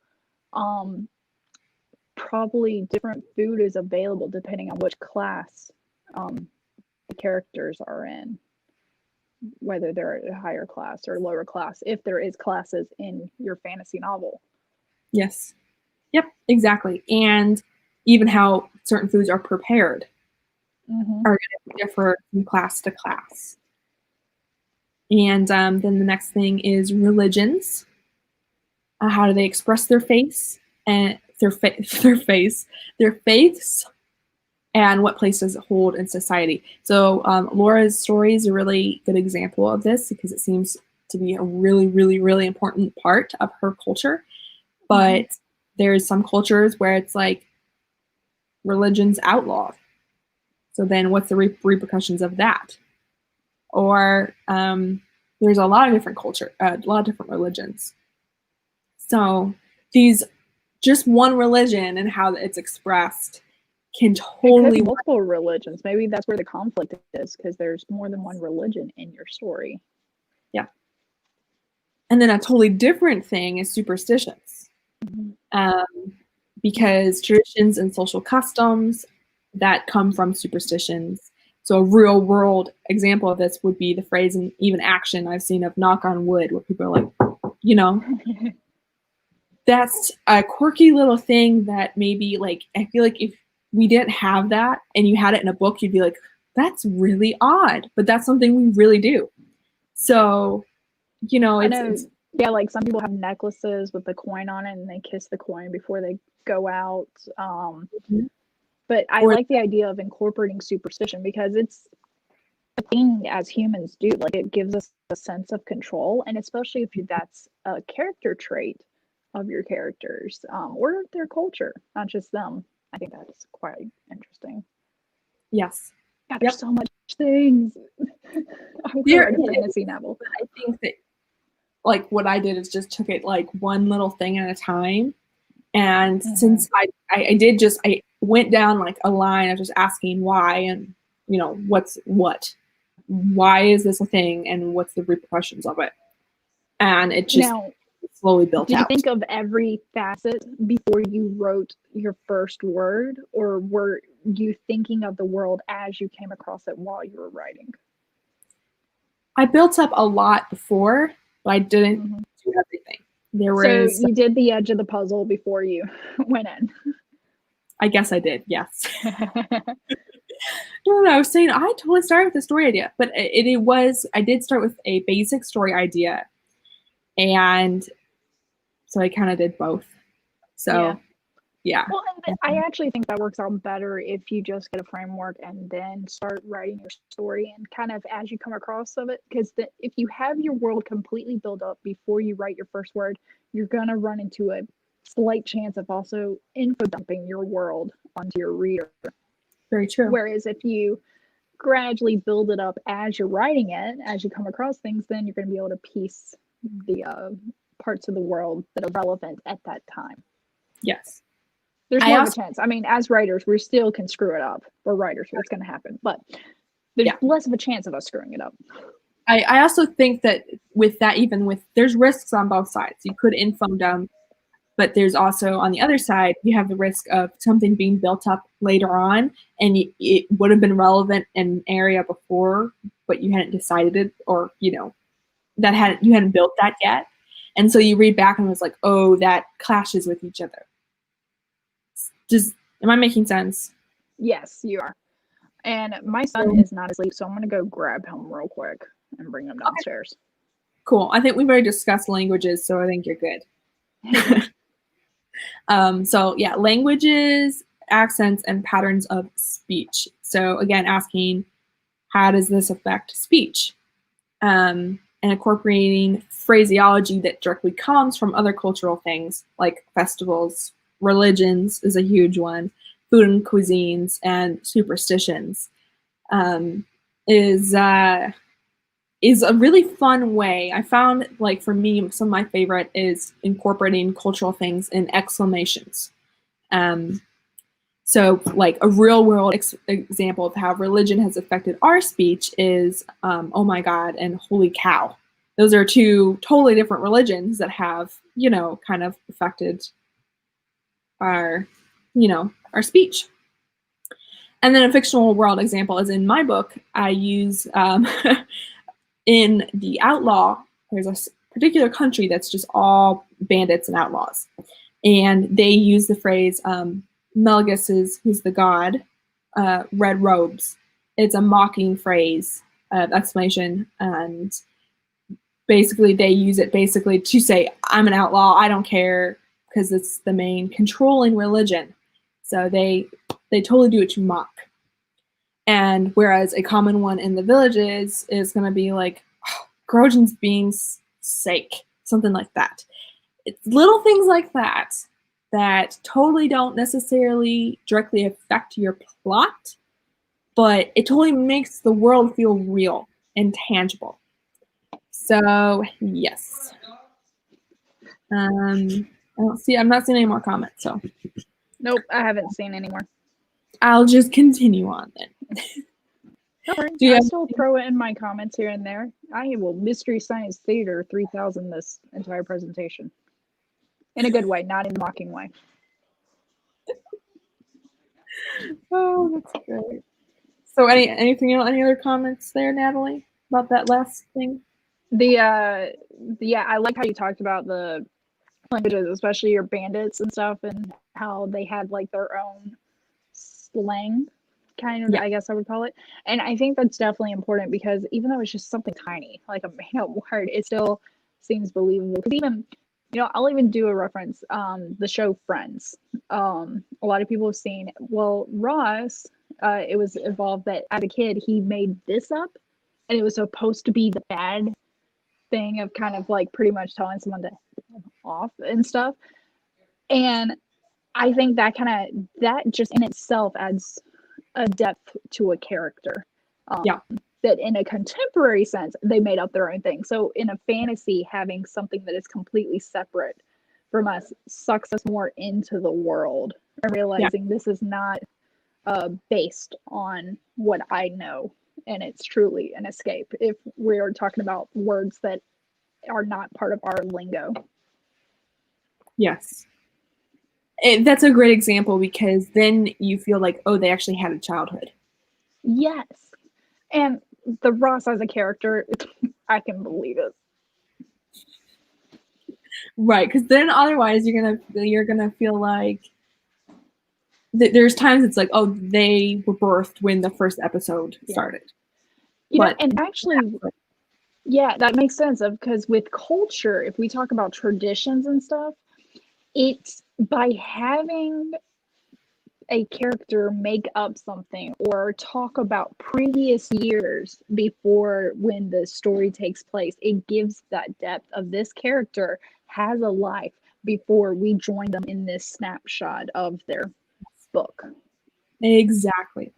B: probably different food is available depending on which class the characters are in, whether they're a higher class or lower class, if there is classes in your fantasy novel.
A: Yes. Yep, exactly. And even how certain foods are prepared are going to differ from class to class. And then the next thing is religions. How do they express their faith and their faiths, and what place does it hold in society? So Laura's story is a really good example of this because it seems to be a really, really, really important part of her culture. But there's some cultures where it's like religion's outlawed. So then what's the repercussions of that? Or there's a lot of different a lot of different religions. So these, just one religion and how it's expressed can totally...
B: It could be multiple religions. Maybe that's where the conflict is, because there's more than one religion in your story.
A: Yeah. And then a totally different thing is superstitions. Because traditions and social customs that come from superstitions. So a real world example of this would be the phrase and even action I've seen of knock on wood, where people are like, that's a quirky little thing that maybe, like, I feel like if we didn't have that and you had it in a book, you'd be like, that's really odd, but that's something we really do. So, it's
B: yeah, like some people have necklaces with the coin on it and they kiss the coin before they go out. But I like the idea of incorporating superstition because it's a thing as humans do. Like, it gives us a sense of control, and especially if that's a character trait of your characters, or their culture, not just them. I think that's quite interesting.
A: Yes.
B: God, there's so much things. I would write a fantasy novel.
A: But I think that, like, what I did is just took it like one little thing at a time. And since I went down like a line of just asking why, and what's what, why is this a thing, and what's the repercussions of it, and it just slowly built out.
B: Did you think of every facet before you wrote your first word, or were you thinking of the world as you came across it while you were writing?
A: I built up a lot before, but I didn't do everything.
B: So you did the edge of the puzzle before you went in.
A: I guess I did, yes. No, I was saying I totally started with a story idea, but I did start with a basic story idea, and so I kind of did both. So, yeah.
B: Well, I actually think that works out better if you just get a framework and then start writing your story, and kind of as you come across of it, because if you have your world completely built up before you write your first word, you're going to run into a slight chance of also info dumping your world onto your reader.
A: Very true.
B: Whereas if you gradually build it up as you're writing it, as you come across things, then you're going to be able to piece the parts of the world that are relevant at that time.
A: Yes.
B: There's more of a chance. I mean, as writers, we still can screw it up. We're writers, it's going to happen. But there's less of a chance of us screwing it up.
A: I also think that with that, there's risks on both sides. You could info dump, But there's also, on the other side, you have the risk of something being built up later on, and it would have been relevant in an area before, but you hadn't decided it, or you hadn't built that yet. And so you read back and it's like, oh, that clashes with each other. Am I making sense?
B: Yes, you are. And my son is not asleep, so I'm going to go grab him real quick and bring him downstairs.
A: Okay. Cool. I think we've already discussed languages, so I think you're good. So yeah, languages, accents, and patterns of speech. So again, asking, how does this affect speech? And incorporating phraseology that directly comes from other cultural things like festivals, religions is a huge one, food and cuisines, and superstitions, is a really fun way. I found, like, for me, some of my favorite is incorporating cultural things in exclamations. So like a real world example of how religion has affected our speech is, oh my God and holy cow. Those are two totally different religions that have, kind of affected our speech. And then a fictional world example is in my book. I use, in The Outlaw, there's a particular country that's just all bandits and outlaws. And they use the phrase, Melgus who's the god, red robes. It's a mocking phrase, exclamation, and basically they use it to say, I'm an outlaw, I don't care, because it's the main controlling religion. So they totally do it to mock. And whereas a common one in the villages is going to be like, oh, Grojan's being sake, something like that. It's little things like that that totally don't necessarily directly affect your plot, but it totally makes the world feel real and tangible. So yes. I'm not seeing any more comments, so.
B: Nope, I haven't seen any more.
A: I'll just continue on then.
B: I'll still throw it in my comments here and there. I will Mystery Science Theater 3000 this entire presentation. In a good way, not in a mocking way.
A: Oh, that's great. So anything else, any other comments there, Natalie, about that last thing?
B: I like how you talked about the languages, especially your bandits and stuff, and how they had like their own slang, kind of, I guess I would call it. And I think that's definitely important, because even though it's just something tiny, like a made-up word, it still seems believable. Because even, I'll even do a reference, the show Friends. A lot of people have seen, well, Ross, it was evolved that as a kid, he made this up, and it was supposed to be the bad thing of kind of like pretty much telling someone to off and stuff. And I think that just in itself adds a depth to a character. That in a contemporary sense, they made up their own thing. So in a fantasy, having something that is completely separate from us sucks us more into the world, and realizing this is not based on what I know, and it's truly an escape if we're talking about words that are not part of our lingo.
A: Yes. That's a great example, because then you feel like, oh, they actually had a childhood.
B: Yes. And the Ross as a character, I can believe it.
A: Right, because then otherwise you're gonna feel like there's times it's like, oh, they were birthed when the first episode started.
B: And actually, that makes sense, because with culture, if we talk about traditions and stuff, it's by having a character make up something or talk about previous years before when the story takes place, it gives that depth of this character has a life before we join them in this snapshot of their book.
A: Exactly.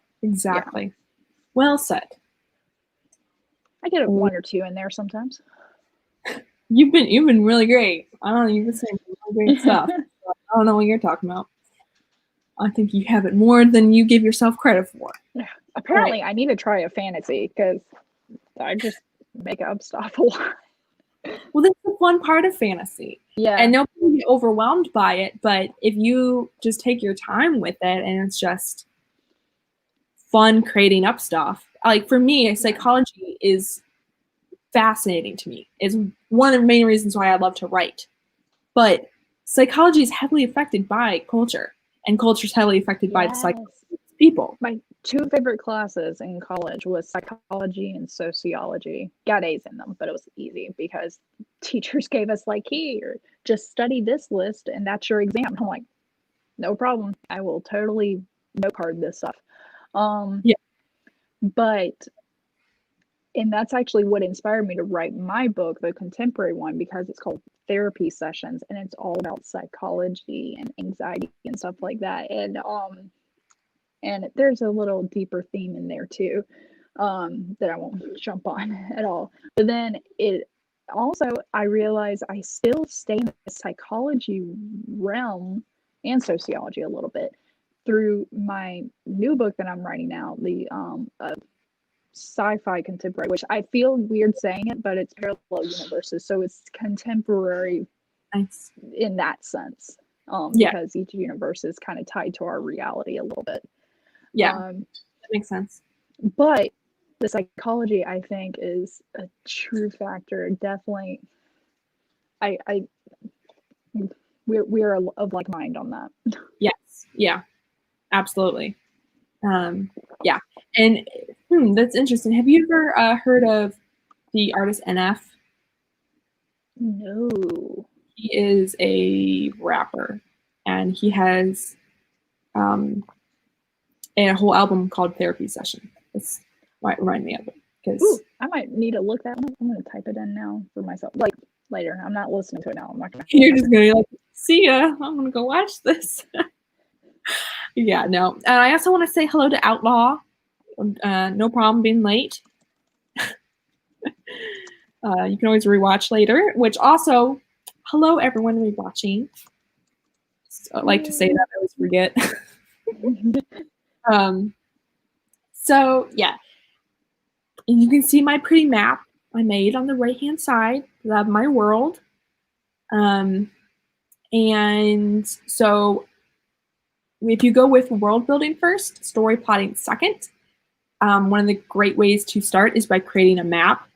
A: Well said.
B: I get 1 or 2 in there sometimes.
A: You've been really great. I don't know, you've been saying really great stuff. I don't know what you're talking about. I think you have it more than you give yourself credit for.
B: Yeah. Apparently, I need to try a fantasy, because I just make up stuff a lot.
A: Well, that's the fun part of fantasy.
B: Yeah.
A: And nobody get overwhelmed by it, but if you just take your time with it and it's just fun creating up stuff. Like for me, psychology is fascinating to me. It's one of the main reasons why I love to write. But psychology is heavily affected by culture, and culture is heavily affected by the psychology of people.
B: My two favorite classes in college was psychology and sociology. Got A's in them, but it was easy because teachers gave us like, here, just study this list and that's your exam. I'm like, no problem. I will totally note card this stuff. But, and that's actually what inspired me to write my book, the contemporary one, because it's called Therapy Sessions, and it's all about psychology and anxiety and stuff like that. And there's a little deeper theme in there too, that I won't jump on at all. But then it also, I realize I still stay in the psychology realm and sociology a little bit through my new book that I'm writing now, the sci-fi contemporary, which I feel weird saying it, but it's parallel universes, so it's contemporary in that sense, because each universe is kind of tied to our reality a little bit.
A: That makes sense.
B: But the psychology, I think, is a true factor. Definitely, we're of like mind on that.
A: Yes, yeah, absolutely. Yeah, and that's interesting. Have you ever heard of the artist NF?
B: No.
A: He is a rapper, and he has a whole album called Therapy Session. This might remind me of it.
B: Ooh, I might need to look that one up. I'm going to type it in now for myself. Like later. I'm not listening to it now. I'm not going to.
A: You're just going to like, see ya. I'm going to go watch this. Yeah, no. I also want to say hello to Outlaw. No problem being late. You can always rewatch later, which also, hello everyone rewatching. So I like to say that, I always forget. So yeah, you can see my pretty map I made on the right hand side of my world. And so if you go with world building first, story plotting second, one of the great ways to start is by creating a map.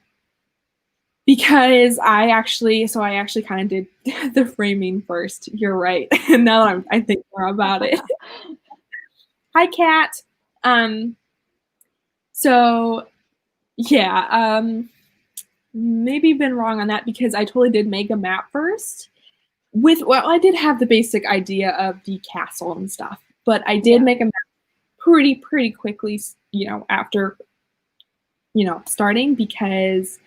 A: Because I actually kind of did the framing first. You're right. Now that I think more about it. Hi, Kat. So yeah, maybe been wrong on that because I totally did make a map first. I did have the basic idea of the castle and stuff, but I did make a map pretty quickly, after, starting because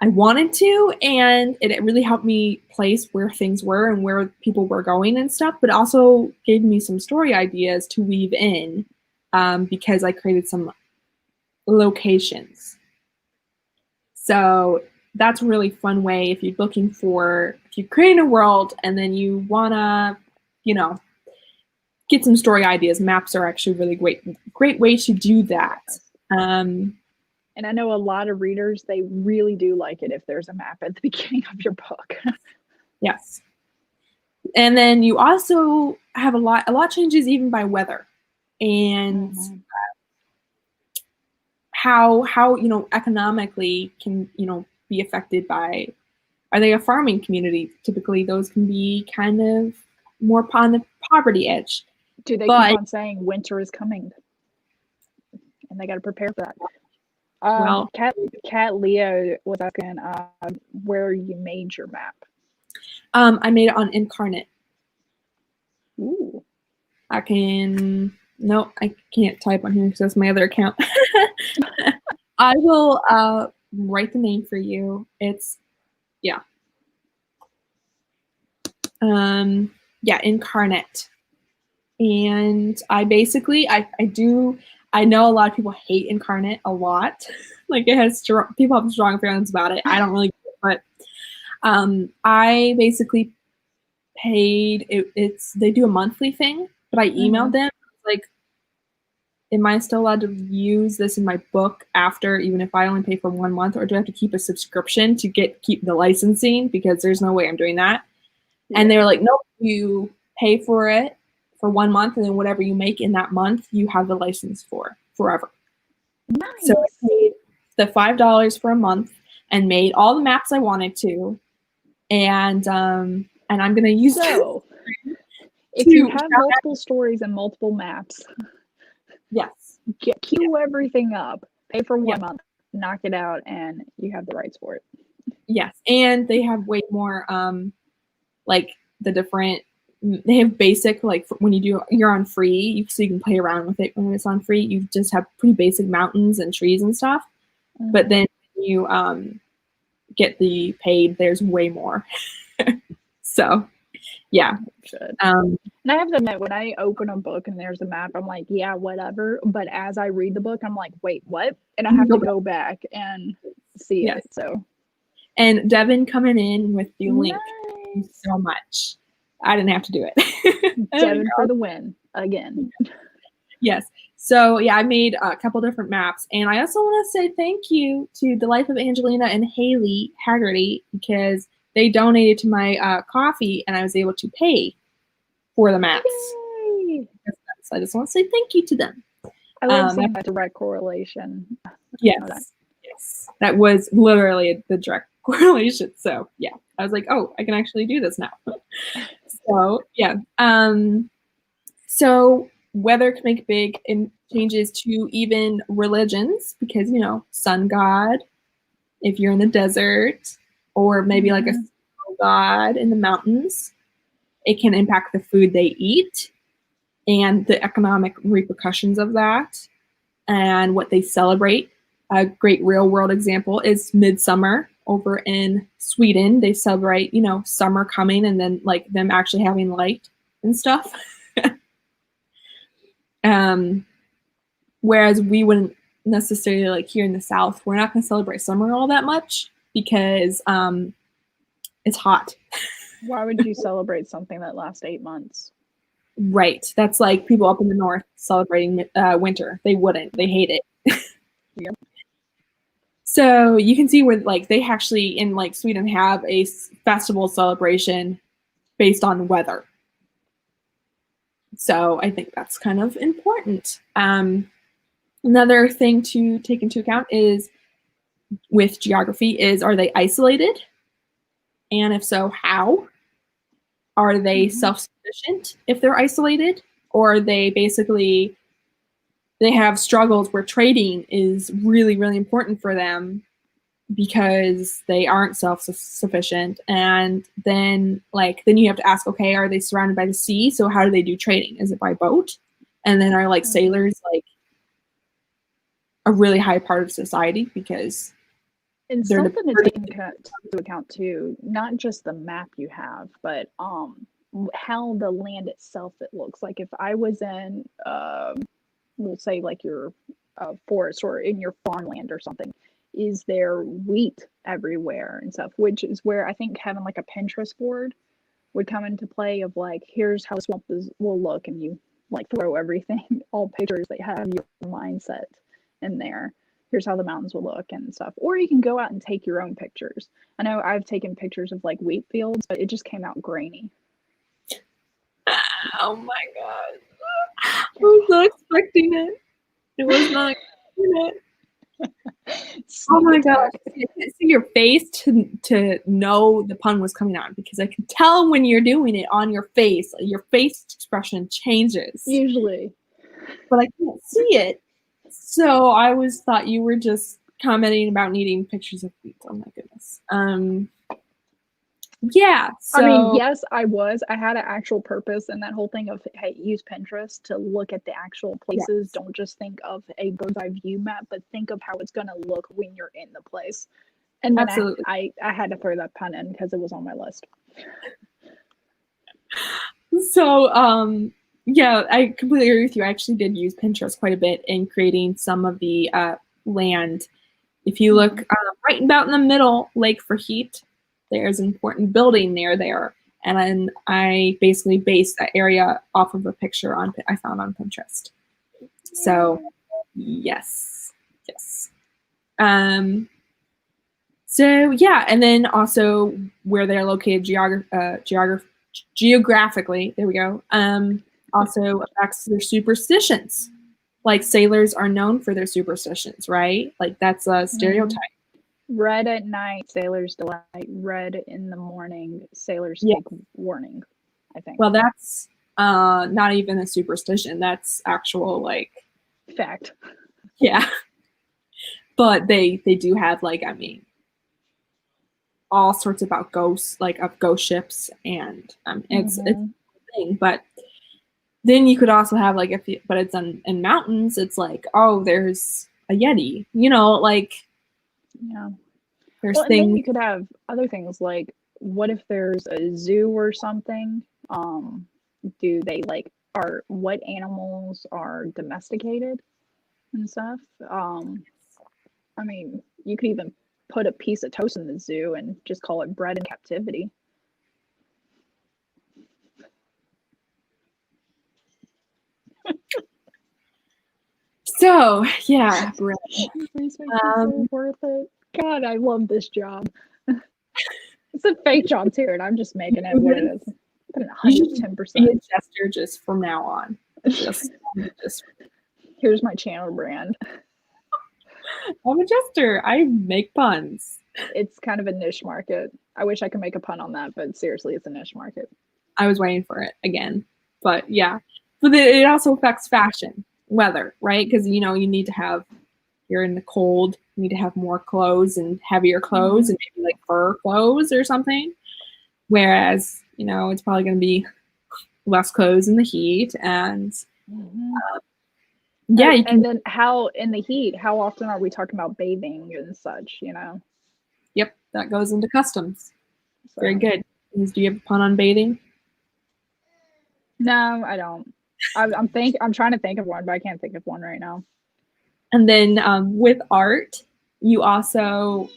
A: I wanted to, and it really helped me place where things were and where people were going and stuff, but also gave me some story ideas to weave in, because I created some locations. So that's a really fun way if you're creating a world and then you want to, get some story ideas. Maps are actually a really great way to do that.
B: And I know a lot of readers, they really do like it if there's a map at the beginning of your book.
A: Yes. And then you also have a lot changes even by weather and how economically can, be affected by, are they a farming community? Typically those can be kind of more on the poverty edge.
B: Do they keep on saying winter is coming? And they got to prepare for that. Well, Cat Leo was asking where you made your map.
A: I made it on Incarnate.
B: Ooh.
A: I can't type on here because that's my other account. I will write the name for you. It's Incarnate. And I basically I know a lot of people hate Incarnate a lot. Like people have strong feelings about it. I don't really get it, but I basically paid they do a monthly thing, but I emailed them like, am I still allowed to use this in my book after, even if I only pay for 1 month, or do I have to keep a subscription to keep the licensing? Because there's no way I'm doing that. And they were like, nope, you pay for it for 1 month, and then whatever you make in that month, you have the license for forever.
B: Nice.
A: So I paid the $5 for a month and made all the maps I wanted to, and I'm gonna use
B: so. If you have multiple stories and multiple maps,
A: yes,
B: queue everything up, pay for 1 month, knock it out, and you have the rights for it.
A: Yes, and they have way more like the different. They have basic, like when you're on free, so you can play around with it when it's on free. You just have pretty basic mountains and trees and stuff. Mm-hmm. But then you get the paid, there's way more. So, yeah.
B: And I have to admit, when I open a book and there's a map, I'm like, yeah, whatever. But as I read the book, I'm like, wait, what? And I have to go back and see it. So.
A: And Devin coming in with the link. Thank you so much. I didn't have to do it.
B: Devin for the win again.
A: Yes. So yeah, I made a couple different maps, and I also want to say thank you to The Life of Angelina and Haley Haggerty, because they donated to my coffee, and I was able to pay for the maps. Yay! So I just want to say thank you to them.
B: I love seeing that direct correlation.
A: Yes. Yes. That was literally the direct correlation. So yeah, I was like, oh, I can actually do this now. So yeah. So weather can make big changes to even religions, because sun god, if you're in the desert, or maybe like a snow god in the mountains, it can impact the food they eat and the economic repercussions of that and what they celebrate. A great real world example is Midsummer over in Sweden. They celebrate, summer coming, and then like them actually having light and stuff. Whereas we wouldn't necessarily, like here in the South, we're not going to celebrate summer all that much because it's hot.
B: Why would you celebrate something that lasts 8 months?
A: Right. That's like people up in the north celebrating winter. They wouldn't. They hate it.
B: Yep.
A: So you can see where like they actually in like Sweden have a festival celebration based on weather. So I think that's kind of important. Another thing to take into account is with geography is, are they isolated? And if so, how? Are they self-sufficient if they're isolated? Or are they basically, they have struggles where trading is really, really important for them because they aren't self-sufficient. And then you have to ask, okay, are they surrounded by the sea? So how do they do trading? Is it by boat? And then are like sailors like a really high part of society because
B: and something to take into account too, not just the map you have, but how the land itself it looks. Like if I was in we'll say like your forest or in your farmland or something, is there wheat everywhere and stuff, which is where I think having like a Pinterest board would come into play of like, here's how the swamp will look, and you like throw everything, all pictures that have your mindset in there. Here's how the mountains will look and stuff. Or you can go out and take your own pictures. I know I've taken pictures of like wheat fields, but it just came out grainy.
A: Oh my god. I was not expecting it. It was not expecting it. Oh my god. I can't see your face to know the pun was coming out, because I can tell when you're doing it on your face. Your face expression changes.
B: Usually. But
A: I can't see it. So I thought you were just commenting about needing pictures of wheat. Oh my goodness. Yeah. So,
B: I mean, yes, I had an actual purpose in that whole thing of, hey, use Pinterest to look at the actual places. Yes. Don't just think of a bird's eye view map, but think of how it's going to look when you're in the place. And then I had to throw that pun in because it was on my list.
A: So, yeah, I completely agree with you. I actually did use Pinterest quite a bit in creating some of the land. If you look right about in the middle, Lake for Heat, there's an important building near there. And then I basically based that area off of a picture I found on Pinterest. So, yes. So, yeah, and then also where they're located geographically, there we go, also affects their superstitions. Like sailors are known for their superstitions, right? Like that's a stereotype.
B: Red at night, sailors delight. Red in the morning, sailors
A: Yeah.
B: take warning, I think.
A: Well, that's not even a superstition. That's actual, like,
B: fact.
A: Yeah. But they do have, like, I mean, all sorts about ghosts, like of ghost ships, and it's a thing. But then you could also have, like, but it's in mountains, it's like, oh, there's a Yeti, you know, like,
B: yeah.
A: there's
B: Well, and
A: things.
B: then you could have other things like, what if there's a zoo or something? Do they like what animals are domesticated and stuff? I mean, you could even put a piece of toast in the zoo and just call it bred in captivity.
A: So yeah, bread.
B: Worth it. God, I love this job. It's a fake job too, and I'm just making it what it is. Put it 110%.
A: Be a jester just from now on. Just
B: Here's my channel brand.
A: I'm a jester. I make puns.
B: It's kind of a niche market. I wish I could make a pun on that, but seriously, it's a niche market.
A: I was waiting for it again, but yeah. But it also affects fashion, weather, right? Because you know you need to have. You're in the cold. You need to have more clothes and heavier clothes, and maybe like fur clothes or something. Whereas you know it's probably going to be less clothes in the heat, and yeah, you can.
B: And then how in the heat? How often are we talking about bathing and such? You know.
A: Yep, that goes into customs. So. Very good. Do you have a pun on bathing?
B: No, I don't. I'm trying to think of one, but I can't think of one right now.
A: And then with art, you also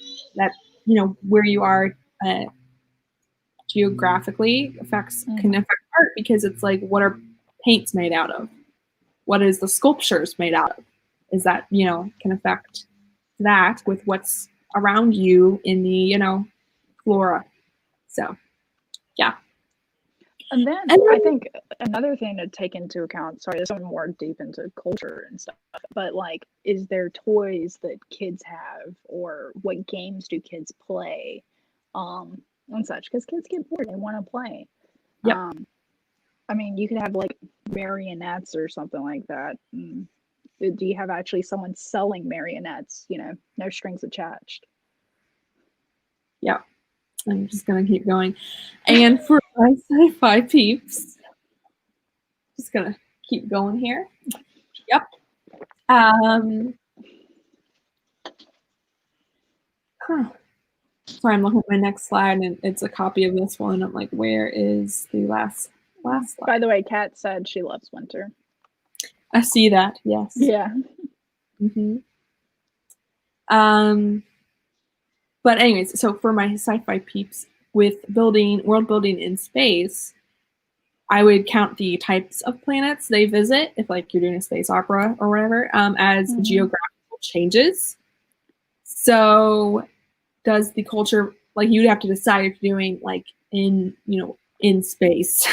A: you know where you are geographically can affect art, because it's like, what are paints made out of? What is the sculptures made out of? Is that, you know, can affect that with what's around you in the, you know, flora. So yeah.
B: And then I think another thing to take into account, sorry, this is more deep into culture and stuff, but like, is there toys that kids have, or what games do kids play, and such? Because kids get bored, they want to play.
A: Yeah.
B: I mean, you could have like marionettes or something like that. Do you have actually someone selling marionettes? You know, no strings attached.
A: Yeah. I'm just gonna keep going. And for my sci-fi peeps, just gonna keep going here. Yep. Sorry, I'm looking at my next slide, and it's a copy of this one. I'm like, where is the last slide?
B: By the way, Kat said she loves winter.
A: I see that. Yes.
B: Yeah.
A: But anyways, so for my sci-fi peeps, with world building in space, I would count the types of planets they visit, if like you're doing a space opera or whatever, as geographical changes. So does the culture, like you'd have to decide if you're doing like in space,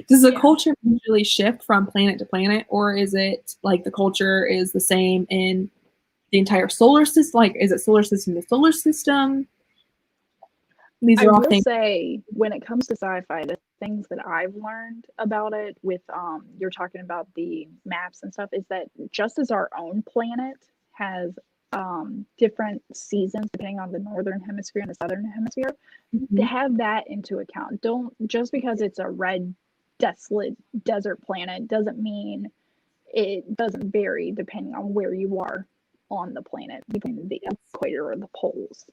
A: does the culture usually shift from planet to planet, or is it like the culture is the same in the entire solar system? Like, is it solar system to solar system? These are all things.
B: I will say, when it comes to sci-fi, the things that I've learned about it with you're talking about the maps and stuff, is that just as our own planet has different seasons depending on the northern hemisphere and the southern hemisphere, to have that into account. Don't, just because it's a red desolate desert planet doesn't mean it doesn't vary depending on where you are on the planet, between the equator or the poles.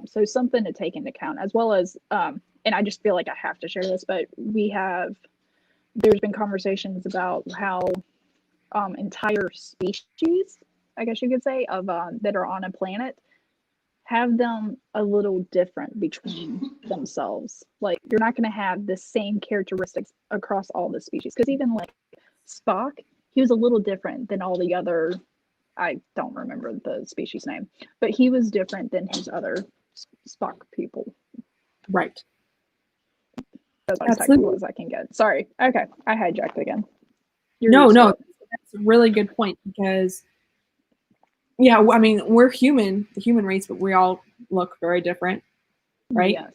B: So something to take into account, as well as and I just feel like I have to share this, but there's been conversations about how entire species, I guess you could say, of that are on a planet, have them a little different between themselves. Like, you're not going to have the same characteristics across all the species, because even like Spock, he was a little different than all the other, I don't remember the species name, but he was different than his other Spock people.
A: Right.
B: That's about as technical as I can get. Sorry. Okay, I hijacked again.
A: No, that's a really good point because, yeah, I mean, we're human, the human race, but we all look very different, right?
B: Yes.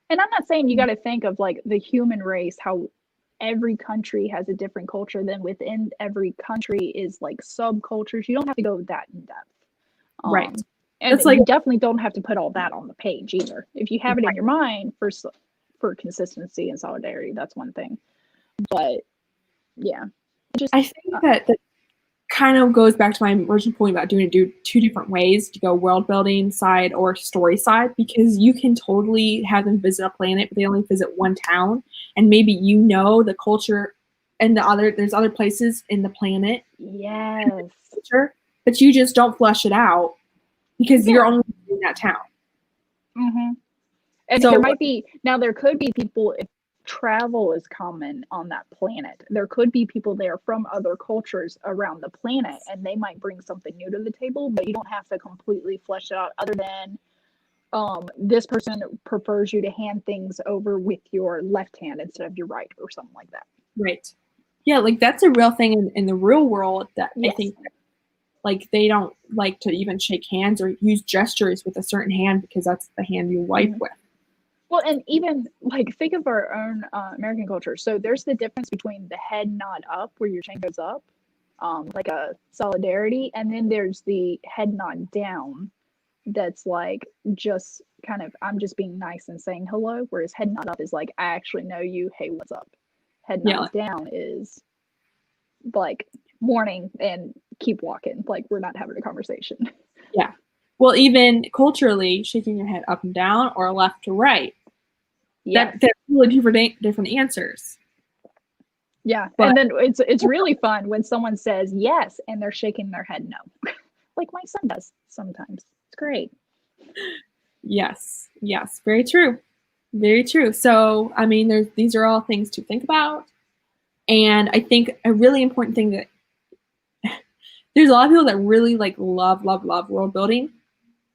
B: And I'm not saying you got to think of like the human race, how every country has a different culture, then within every country is like subcultures. You don't have to go that in depth.
A: Right.
B: And you definitely don't have to put all that on the page either. If you have it in your mind for consistency and solidarity, that's one thing. But yeah.
A: I think that kind of goes back to my original point about doing two different ways to go world building side or story side, because you can totally have them visit a planet, but they only visit one town, and maybe you know the culture and there's other places in the planet.
B: Yes.
A: Culture, but you just don't flesh it out because you're only in that town.
B: Mm-hmm. And so there could be people, if travel is common on that planet, there could be people there from other cultures around the planet, and they might bring something new to the table, but you don't have to completely flesh it out other than this person prefers you to hand things over with your left hand instead of your right or something like that.
A: Right. Yeah, like that's a real thing in the real world that I think like they don't like to even shake hands or use gestures with a certain hand because that's the hand you wipe with.
B: Well, and even like think of our own American culture. So there's the difference between the head nod up, where your chin goes up, like a solidarity, and then there's the head nod down. That's like just kind of I'm just being nice and saying hello. Whereas head nod up is like I actually know you. Hey, what's up? Head nod down is like morning and keep walking. Like we're not having a conversation.
A: Yeah. Well, even culturally, shaking your head up and down or left to right. Yes. That's really different answers.
B: Yeah. But, and then it's really fun when someone says yes and they're shaking their head no. Like my son does sometimes. It's great.
A: Yes. Yes. Very true. Very true. So, I mean, these are all things to think about. And I think a really important thing that there's a lot of people that really like love world building,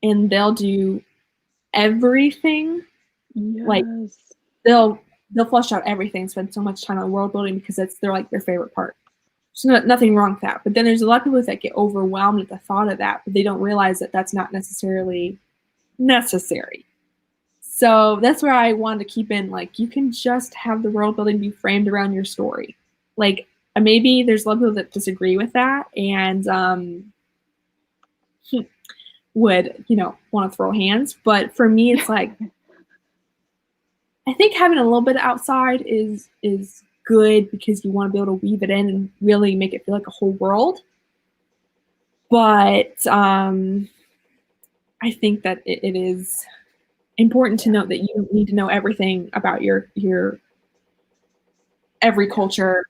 A: and they'll do everything.
B: Yes.
A: Like they'll flesh out everything, spend so much time on world building because they're like their favorite part. There's nothing wrong with that. But then there's a lot of people that get overwhelmed at the thought of that, but they don't realize that that's not necessarily necessary. So that's where I wanted to keep in, like, you can just have the world building be framed around your story. Like, maybe there's a lot of people that disagree with that and would, want to throw hands. But for me, it's like, I think having a little bit outside is good because you want to be able to weave it in and really make it feel like a whole world. But I think that it is important to note that you need to know everything about your every culture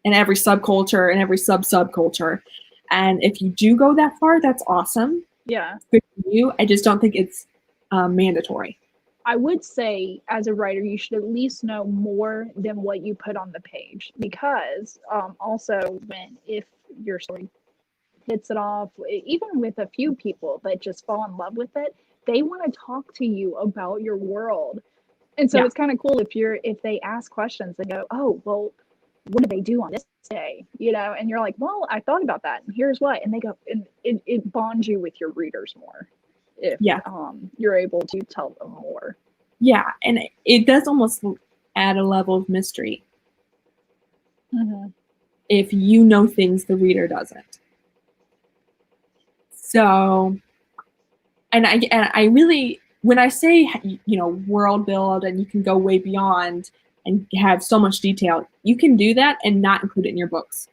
A: and every subculture and every subculture. And if you do go that far, that's awesome.
B: Yeah.
A: Good for you. I just don't think it's mandatory.
B: I would say as a writer, you should at least know more than what you put on the page, because also if your story hits it off, even with a few people that just fall in love with it, they want to talk to you about your world. And so it's kind of cool if they ask questions and go, oh, well, what do they do on this day? And you're like, well, I thought about that. And here's what. And they go, and it bonds you with your readers more if you're able to tell them more.
A: Yeah. And it does almost add a level of mystery.
B: Mm-hmm.
A: If you know things the reader doesn't. So, and I really, when I say, world build and you can go way beyond and have so much detail, you can do that and not include it in your books.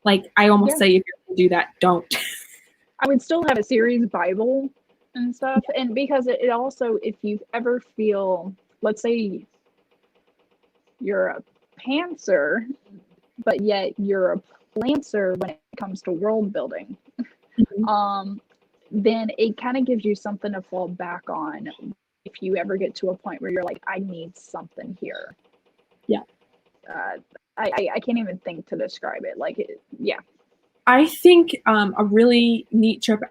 A: Like, I almost say if you're going to do that, don't.
B: I would still have a series Bible and stuff. And because it also, if you ever feel, let's say you're a pantser, but yet you're a planter when it comes to world building, then it kind of gives you something to fall back on if you ever get to a point where you're like, I need something here.
A: Yeah.
B: I can't even think to describe it.
A: I think a really neat trick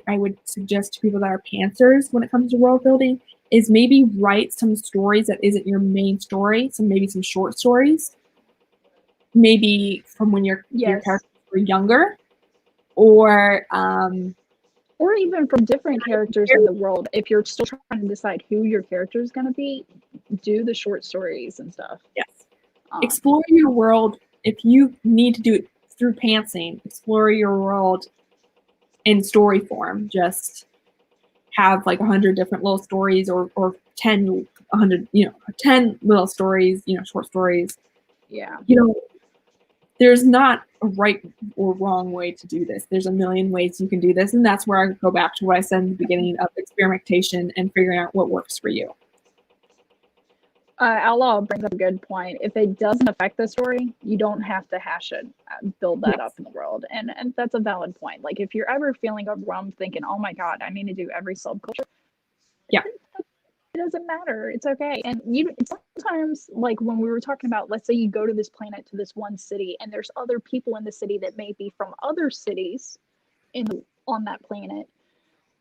A: I would suggest to people that are pantsers when it comes to world building is maybe write some stories that isn't your main story, maybe some short stories, maybe from when your characters were younger, or
B: even from different characters in the world. If you're still trying to decide who your character is going to be, do the short stories and stuff.
A: Yes. Explore your world. If you need to do it through pantsing, explore your world in story form. Just have like 100 different little stories, or 10, 100, 10 little stories, short stories.
B: Yeah.
A: There's not a right or wrong way to do this. There's a million ways you can do this. And that's where I go back to what I said in the beginning of experimentation and figuring out what works for you.
B: Outlaw brings up a good point. If it doesn't affect the story, you don't have to hash it, build that up in the world. And that's a valid point. Like if you're ever feeling overwhelmed thinking, oh my God, I need to do every subculture.
A: Yeah.
B: It doesn't matter. It's okay. And sometimes, like when we were talking about, let's say you go to this planet, to this one city, and there's other people in the city that may be from other cities on that planet.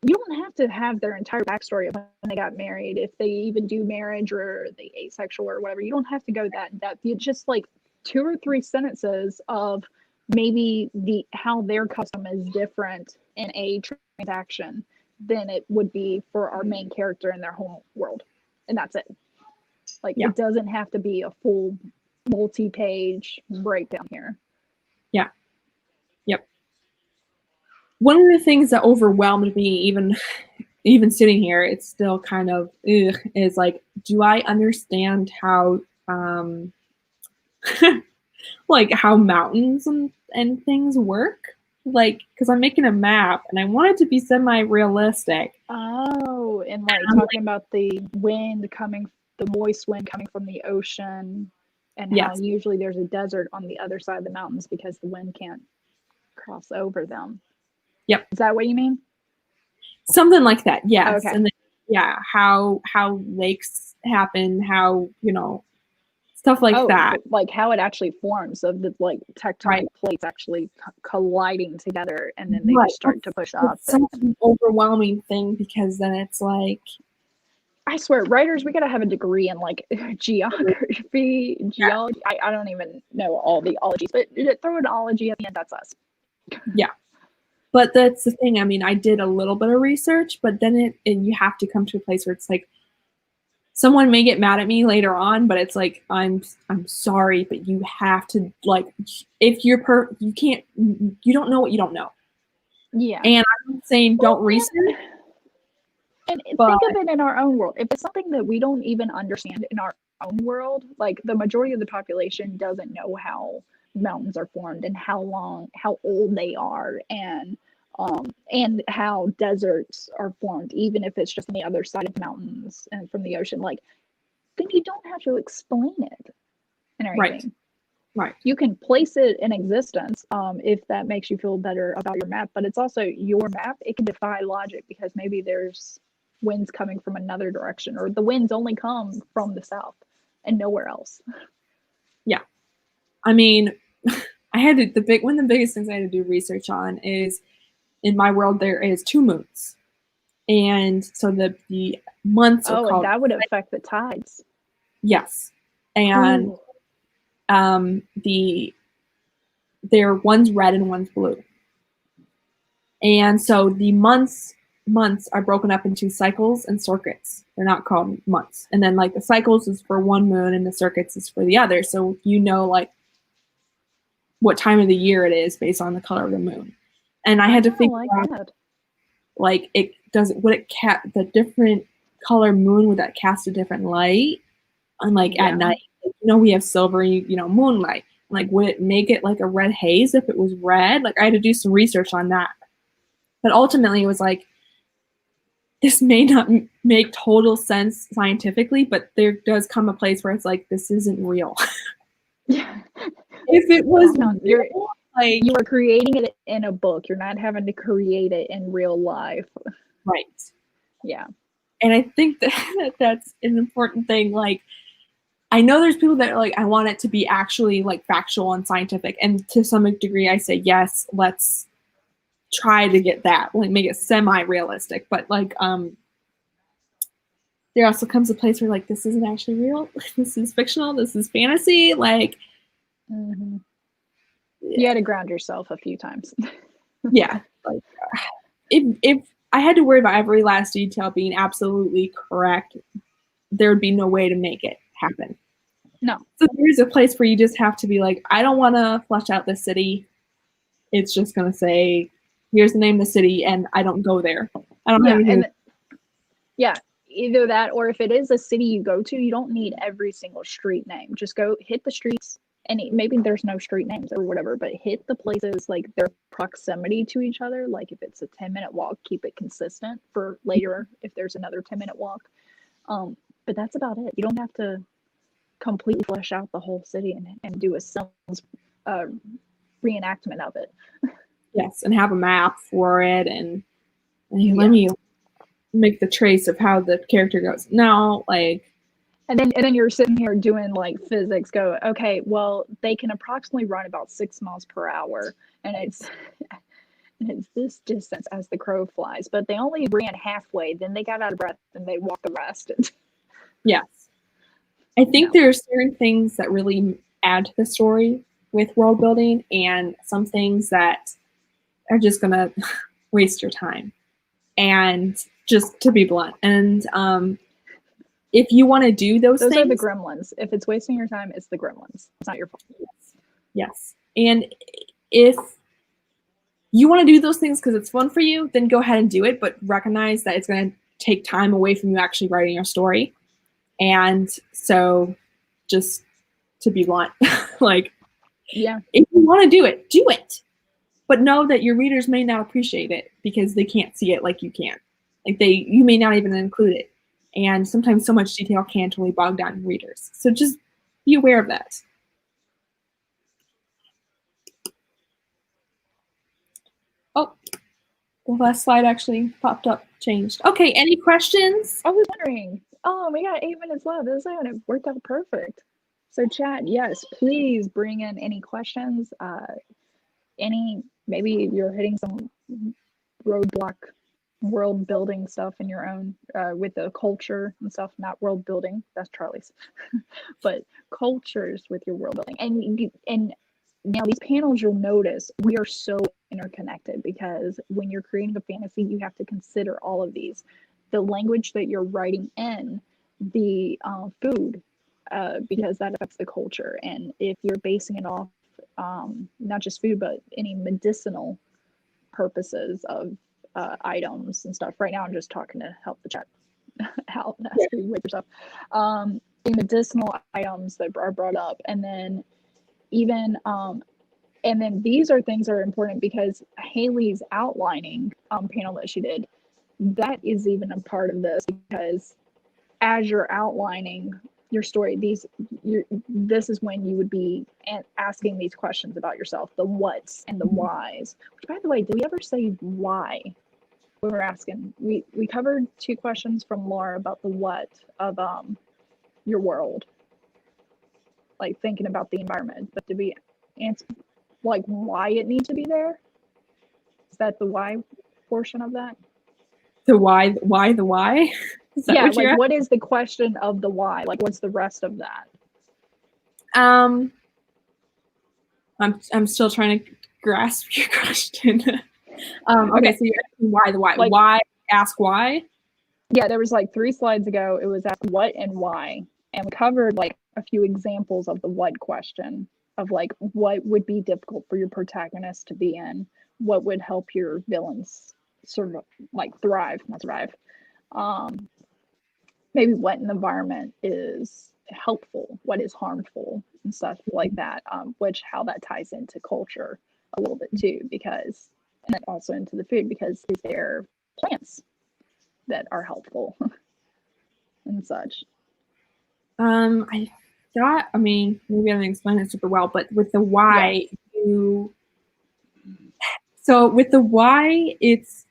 B: You don't have to have their entire backstory of when they got married, if they even do marriage, or they asexual or whatever. You don't have to go that in depth. You just like 2 or 3 sentences of maybe how their custom is different in a transaction than it would be for our main character in their home world. And that's it. Like it doesn't have to be a full multi-page breakdown here.
A: Yeah. Yep. One of the things that overwhelmed me, even sitting here, it's still kind of is like, do I understand how like how mountains and things work? Like, because I'm making a map and I want it to be semi-realistic.
B: Oh, and like talking about the wind the moist wind coming from the ocean, and how usually there's a desert on the other side of the mountains because the wind can't cross over them.
A: Yep.
B: Is that what you mean?
A: Something like that, yes.
B: Okay.
A: And then, how lakes happen, how, stuff like that.
B: Like how it actually forms, of the like tectonic plates actually colliding together, and then they just start to push up.
A: It's such an overwhelming thing, because then it's like,
B: I swear, writers, we gotta have a degree in like geography, geology. I don't even know all the ologies, but throw an ology at the end, that's us.
A: Yeah. But that's the thing. I mean, I did a little bit of research, but then you have to come to a place where it's like, someone may get mad at me later on, but it's like, I'm sorry, but you have to, like, if you don't know what you don't know.
B: Yeah.
A: And I'm not saying don't research.
B: And think of it in our own world. If it's something that we don't even understand in our own world, like the majority of the population doesn't know how mountains are formed and how old they are, and how deserts are formed, even if it's just on the other side of the mountains and from the ocean. Like, then you don't have to explain it and everything.
A: Right.
B: You can place it in existence if that makes you feel better about your map, but it's also your map. It can defy logic because maybe there's winds coming from another direction, or the winds only come from the south and nowhere else.
A: Yeah. I mean, one of the biggest things I had to do research on is, in my world, there is 2 moons. And so the months are called...
B: and that would affect the tides.
A: Yes. And one's red and one's blue. And so the months are broken up into cycles and circuits. They're not called months. And then like the cycles is for one moon and the circuits is for the other. So like what time of the year it is based on the color of the moon. And I had to figure out, like, the different color moon, would that cast a different light? And like at night, we have silvery, moonlight. Like, would it make it like a red haze if it was red? Like, I had to do some research on that. But ultimately, it was like, this may not make total sense scientifically, but there does come a place where it's like, this isn't real. If it was real, like,
B: you are creating it in a book. You're not having to create it in real life.
A: Right.
B: Yeah.
A: And I think that's an important thing. Like, I know there's people that are like, I want it to be actually like factual and scientific. And to some degree, I say, yes, let's try to get that, like make it semi-realistic. But like, there also comes a place where like, this isn't actually real. This is fictional. This is fantasy. Like,
B: you had to ground yourself a few times.
A: yeah. Like, if I had to worry about every last detail being absolutely correct, there would be no way to make it happen.
B: No.
A: So there's a place where you just have to be like, I don't want to flesh out the city. It's just going to say, here's the name of the city, and I don't go there. I don't have anything.
B: Yeah, either that, or if it is a city you go to, you don't need every single street name. Just go hit the streets, and maybe there's no street names or whatever, but hit the places, like their proximity to each other. Like if it's a 10-minute walk, keep it consistent for later if there's another 10-minute walk. But that's about it. You don't have to completely flesh out the whole city and do a sounds reenactment of it.
A: Yes, and have a map for it, and let me make the trace of how the character goes. No, like,
B: and then you're sitting here doing like physics. Go, okay, well they can approximately run about 6 miles per hour, and it's this distance as the crow flies. But they only ran halfway, then they got out of breath, and they walked the rest.
A: Yes, I think there are certain things that really add to the story with world building, and some things that are just gonna waste your time. And just to be blunt, and if you want to do those things,
B: are the gremlins. If it's wasting your time, it's the gremlins. It's not your fault.
A: Yes. And if you want to do those things because it's fun for you, then go ahead and do it, but recognize that it's going to take time away from you actually writing your story. And so, just to be blunt, like, if you want to do it, do it. But know that your readers may not appreciate it because they can't see it like you can. Like you may not even include it. And sometimes so much detail can totally bog down readers. So just be aware of that. Oh, the last slide actually popped up, changed. Okay, any questions?
B: I was wondering. Oh, we got 8 minutes left. This it worked out perfect. So chat, yes, please bring in any questions. Maybe you're hitting some roadblock world building stuff in your own with the culture and stuff, not world building, that's Charlie's, but cultures with your world building. And now these panels, you'll notice we are so interconnected, because when you're creating a fantasy, you have to consider all of these, the language that you're writing in, the food, because that affects the culture. And if you're basing it off not just food, but any medicinal purposes of items and stuff. Right now, I'm just talking to help the chat out with yourself. The medicinal items that are brought up, and then even and then these are things that are important, because Haley's outlining panel that she did, that is even a part of this, because as you're outlining your story, this is when you would be asking these questions about yourself, the whats and the whys. Which, by the way, did we ever say why when we're asking? We covered 2 questions from Laura about the what of your world, like thinking about the environment. But did we answer like why it needs to be there? Is that the why portion of that?
A: The why the why?
B: Yeah, like what is the question of the why? Like what's the rest of that?
A: I'm still trying to grasp your question. Okay, so you're asking why the why. Like, why? Ask why?
B: Yeah, there was like 3 slides ago, it was ask what and why. And we covered like a few examples of the what question, of like what would be difficult for your protagonist to be in, what would help your villains sort of like thrive, not survive. Maybe what in the environment is helpful, what is harmful, and stuff like that, how that ties into culture a little bit too, because, and then also into the food, because is there plants that are helpful and such?
A: I mean, maybe I didn't explain it super well, but with the why, so with the why, it's,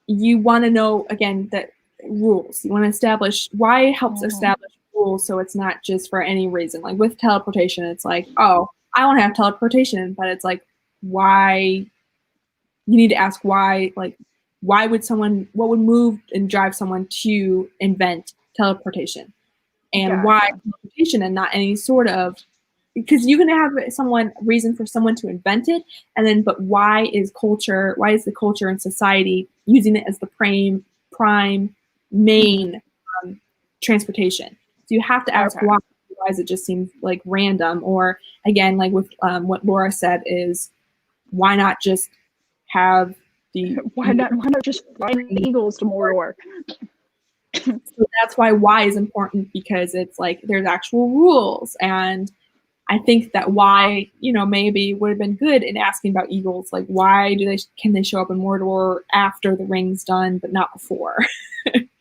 A: you want to know, again, that rules. You want to establish, why helps establish rules, so it's not just for any reason. Like with teleportation, it's like, oh, I want to have teleportation, but it's like, why? You need to ask why, like, why would someone, what would move and drive someone to invent teleportation. And
B: Gotcha.
A: why teleportation and not any sort of, because you can have reason for someone to invent it, and then, but why is the culture and society using it as the prime main transportation? So you have to ask why. Otherwise, it just seems like random. Or again, like with what Laura said, is why not just have the
B: why not just fly the eagles to Mordor?
A: So that's why is important, because it's like there's actual rules. And I think that why, maybe would have been good in asking about eagles. Like, why can they show up in Mordor after the ring's done, but not before?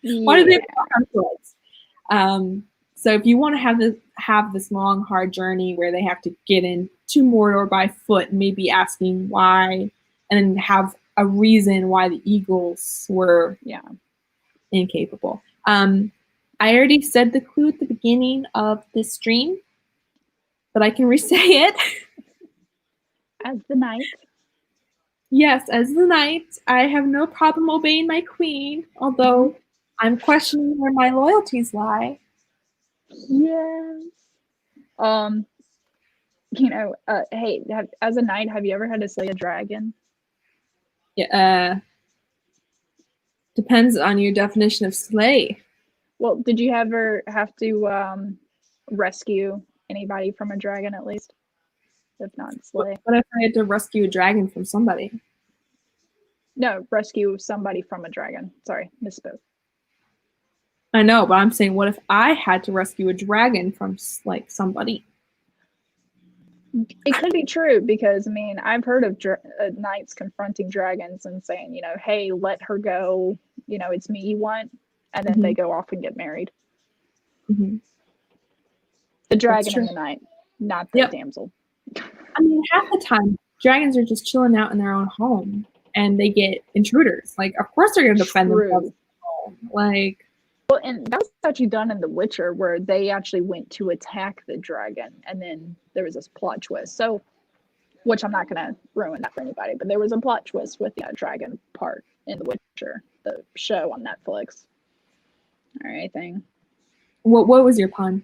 A: Why do they have conflicts? So if you want to have this long, hard journey where they have to get into Mordor by foot, maybe asking why, and have a reason why the eagles were incapable. I already said the clue at the beginning of this stream, but I can re-say it.
B: As the knight.
A: Yes, as the knight, I have no problem obeying my queen, although I'm questioning where my loyalties lie.
B: Yes. Hey, as a knight, have you ever had to slay a dragon?
A: Yeah. Depends on your definition of slay.
B: Well, did you ever have to rescue anybody from a dragon at least? If not slay.
A: What if I had to rescue a dragon from somebody?
B: No, rescue somebody from a dragon. Sorry, misspoke.
A: I know, but I'm saying, what if I had to rescue a dragon from like somebody?
B: It could be true, because I mean, I've heard of knights confronting dragons and saying, hey, let her go. It's me you want, and then they go off and get married. The dragon and the knight, not the damsel.
A: I mean, half the time, dragons are just chilling out in their own home, and they get intruders. Like, of course they're going to defend themselves. Like,
B: well, and that was actually done in The Witcher, where they actually went to attack the dragon, and then there was this plot twist. So, which I'm not going to ruin that for anybody, but there was a plot twist with the dragon part in The Witcher, the show on Netflix. All right, thing.
A: What was your pun?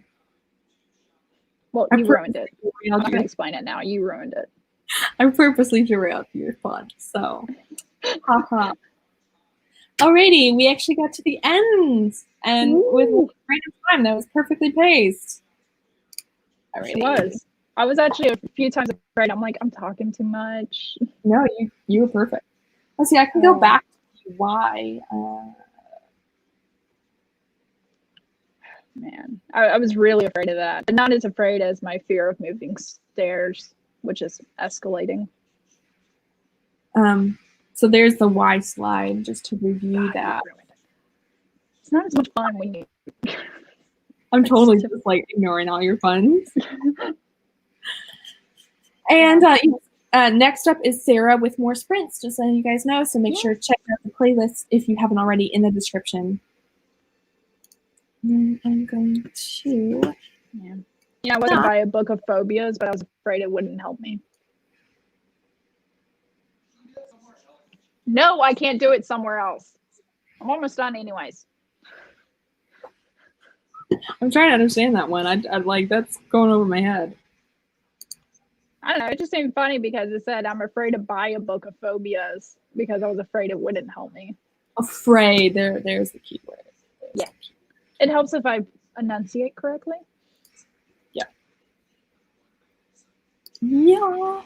B: Well, you ruined it. I'm not going to explain it now. You ruined it.
A: I purposely derailed your fun, so haha. Alrighty, we actually got to the end, and with random time, that was perfectly paced.
B: It was. I was actually a few times afraid. I'm like, I'm talking too much.
A: No, you were perfect. Let's see, I can go back to why.
B: Man, I was really afraid of that, but not as afraid as my fear of moving stairs, which is escalating.
A: So there's the why slide, just to review that.
B: It's not as much fun when you...
A: I'm totally just like ignoring all your puns. And next up is Sarah with more sprints, just letting you guys know. So make sure to check out the playlist if you haven't already in the description. And I'm going to...
B: I wasn't buy a book of phobias, but I was afraid it wouldn't help me. No, I can't do it somewhere else. I'm almost done anyways.
A: I'm trying to understand that one. I like, that's going over my head.
B: I don't know. It just seemed funny because it said I'm afraid to buy a book of phobias because I was afraid it wouldn't help me.
A: Afraid. There's the key word.
B: Yeah. It helps if I enunciate correctly.
A: Yeah. Yeah.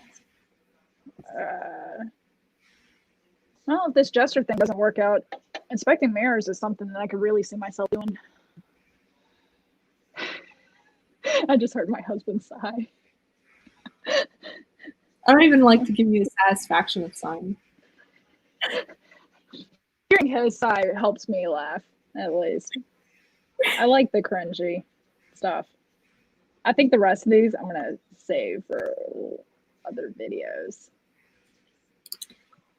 B: Well, if this gesture thing doesn't work out, inspecting mirrors is something that I could really see myself doing. I just heard my husband sigh.
A: I don't even like to give you the satisfaction of sighing.
B: Hearing his sigh helps me laugh, at least. I like the cringy stuff. I think the rest of these I'm going to save for other videos.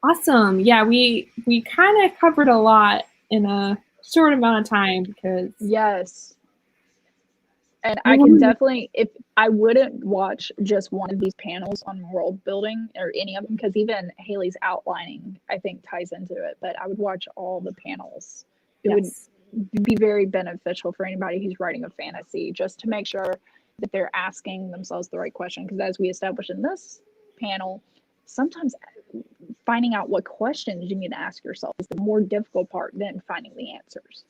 A: Awesome. Yeah, we kind of covered a lot in a short amount of time because...
B: Yes. And I can definitely, if I wouldn't watch just one of these panels on world building or any of them, because even Haley's outlining, I think, ties into it, but I would watch all the panels. It would be very beneficial for anybody who's writing a fantasy, just to make sure that they're asking themselves the right question. Because as we established in this panel, sometimes finding out what questions you need to ask yourself is the more difficult part than finding the answers.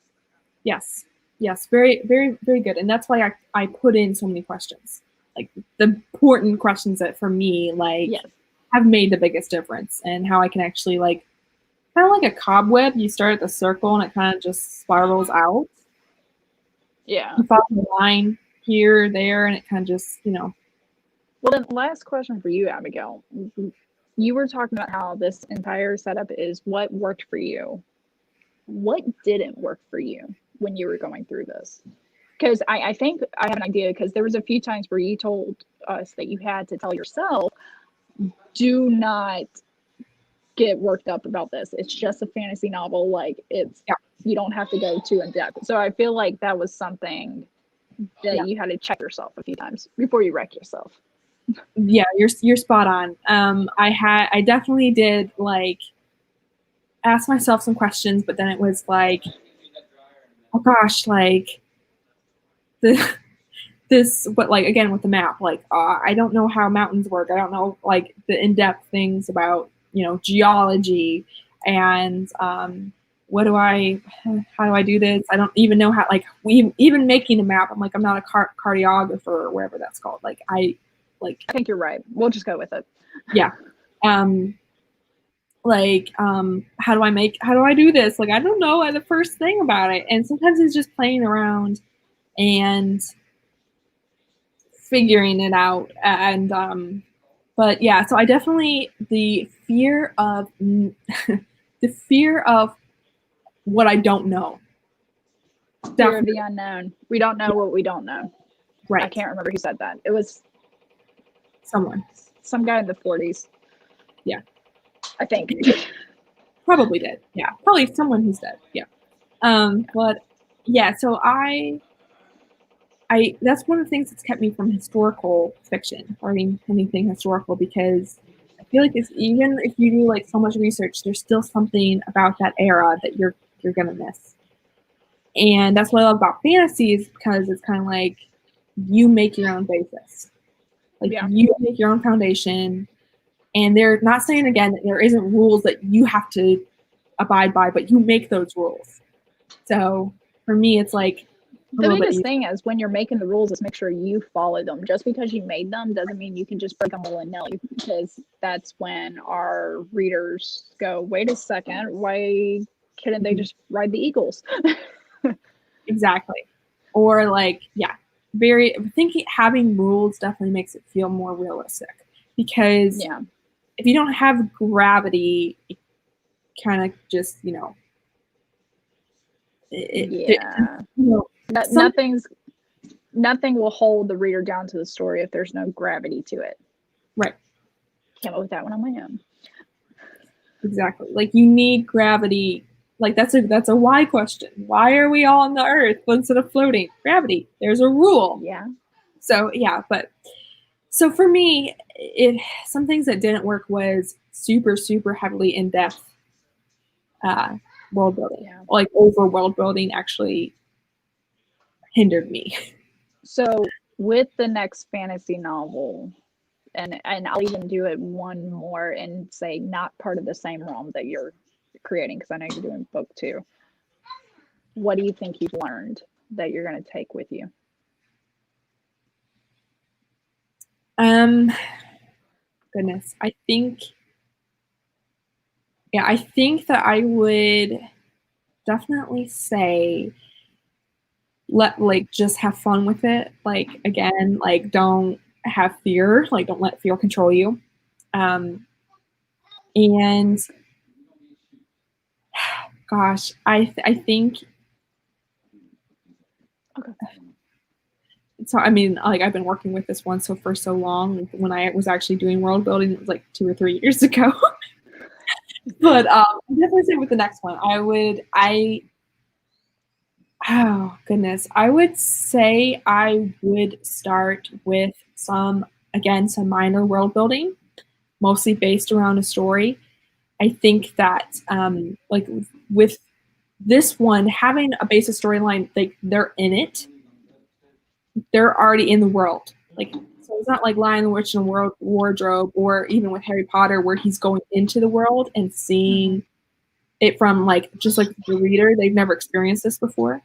A: Yes. Yes. Very, very, very good. And that's why I put in so many questions, like the important questions that for me, like,
B: Yes.
A: have made the biggest difference, and how I can actually, like, kind of like a cobweb. You start at the circle and it kind of just spirals out.
B: Yeah.
A: You follow the line here, there, and it kind of just, you know.
B: Well, then last question for you, Abigail. You were talking about how this entire setup is what worked for you. What didn't work for you when you were going through this? Because I think I have an idea, because there was a few times where you told us that you had to tell yourself, do not get worked up about this. It's just a fantasy novel. Like, it's, you don't have to go too in depth. So I feel like that was something that you had to check yourself a few times before you wreck yourself.
A: Yeah, you're spot on. I definitely did, like, ask myself some questions, but then it was like, oh gosh, like but like, again, with the map, like, I don't know how mountains work. I don't know, like, the in-depth things about, you know, geology, and how do I do this? I don't even know how, like, even making a map, I'm like, I'm not a cartographer or whatever that's called. Like, I
B: think you're right. We'll just go with it.
A: Yeah. How do I do this? Like, I don't know the first thing about it. And sometimes it's just playing around and figuring it out. And but yeah, so I definitely, the fear of what I don't know.
B: Fear of the unknown. We don't know what we don't know.
A: Right.
B: I can't remember who said that. It was some guy in the 40s.
A: Yeah.
B: I think.
A: Probably did. Yeah. Probably someone who's dead. Yeah. But yeah, so I that's one of the things that's kept me from historical fiction, or anything historical, because I feel like it's, even if you do, like, so much research, there's still something about that era that you're gonna miss. And that's what I love about fantasy, is because it's kind of like you make your own basis. Like, you make your own foundation, and they're not saying, again, that there isn't rules that you have to abide by, but you make those rules. So for me, it's like,
B: the biggest thing is, when you're making the rules, is make sure you follow them. Just because you made them doesn't mean you can just break them willy-nilly, because that's when our readers go, wait a second, why couldn't they just ride the eagles?
A: Exactly. Or, like, yeah, having rules definitely makes it feel more realistic, because if you don't have gravity, it kind of just, you know,
B: nothing will hold the reader down to the story if there's no gravity to it.
A: Right.
B: Came up with that one on my own.
A: Exactly. Like, you need gravity. Like, that's a why question. Why are we all on the earth instead of floating? Gravity. There's a rule.
B: Yeah.
A: So yeah, so for me, some things that didn't work was super, super heavily in depth world building.
B: Yeah.
A: Like, over world building actually hindered me.
B: So with the next fantasy novel, and I'll even do it one more and say not part of the same realm that you're creating, because I know you're doing book 2. What do you think you've learned that you're going to take with you?
A: Goodness, I think that I would definitely say, just have fun with it. Like, again, like, don't have fear. Like, don't let fear control you. And gosh, I think.
B: Okay.
A: So, I mean, like, I've been working with this one for so long. When I was actually doing world building, it was like 2 or 3 years ago. But definitely say with the next one, oh goodness, I would say I would start with some minor world building, mostly based around a story. I think that like with this one, having a basic storyline, like they're in it, they're already in the world. Like, so it's not like Lion, the Witch, and the Wardrobe, or even with Harry Potter, where he's going into the world and seeing it from like just like the reader. They've never experienced this before.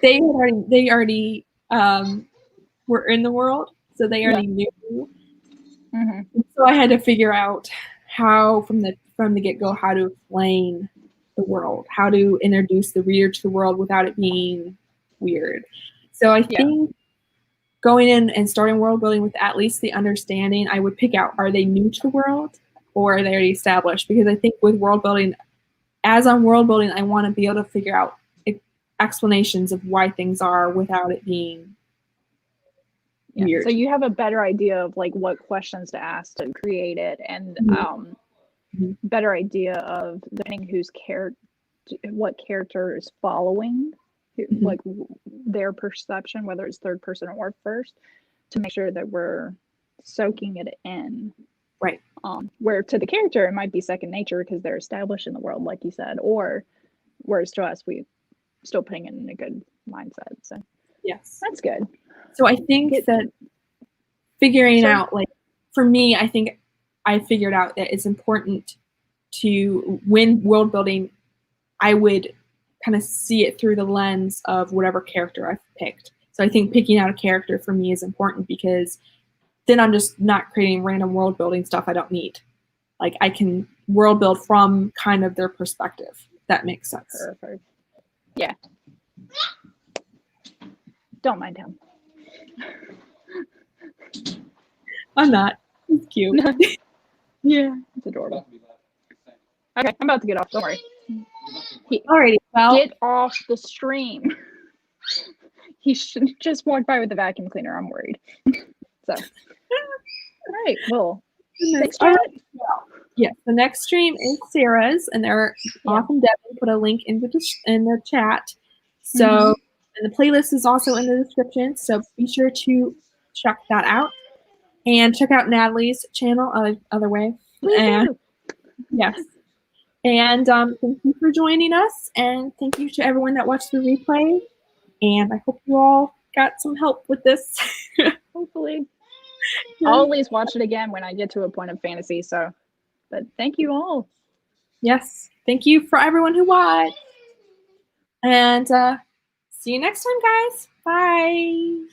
A: They already were in the world, so they already knew. So I had to figure out how from the get-go how to explain the world, how to introduce the reader to the world without it being weird. So I think going in and starting world building with at least the understanding, I would pick out, are they new to the world or are they already established? Because I think with world building, as I'm world building, I want to be able to figure out explanations of why things are without it being weird.
B: So you have a better idea of like what questions to ask to create it, and better idea of depending what character is following, like their perception, whether it's third person or first, to make sure that we're soaking it in.
A: Right.
B: Where to the character, it might be second nature because they're established in the world, like you said, or whereas to us, we still putting it in a good mindset. So
A: yes,
B: that's good.
A: So I think that figuring out, like for me, I think I figured out that it's important to, when world building, I would kind of see it through the lens of whatever character I've picked. So I think picking out a character for me is important because then I'm just not creating random world building stuff I don't need. Like I can world build from kind of their perspective. That makes sense.
B: Perfect. Yeah. Don't mind him.
A: I'm not. He's cute.
B: Yeah, it's adorable. Okay, I'm about to get off. Don't worry.
A: Alrighty, well,
B: get off the stream. He should just walk by with the vacuum cleaner. I'm worried. So, all right. Well, thanks,
A: all right. Yes, the next stream is Sarah's, and they're often definitely put a link in the chat. So, and the playlist is also in the description. So be sure to check that out, and check out Natalie's channel. Other way, and yes. And thank you for joining us, and thank you to everyone that watched the replay. And I hope you all got some help with this.
B: Hopefully. I'll always watch it again when I get to a point of fantasy. So, but thank you all.
A: Yes. Thank you for everyone who watched. And see you next time, guys. Bye.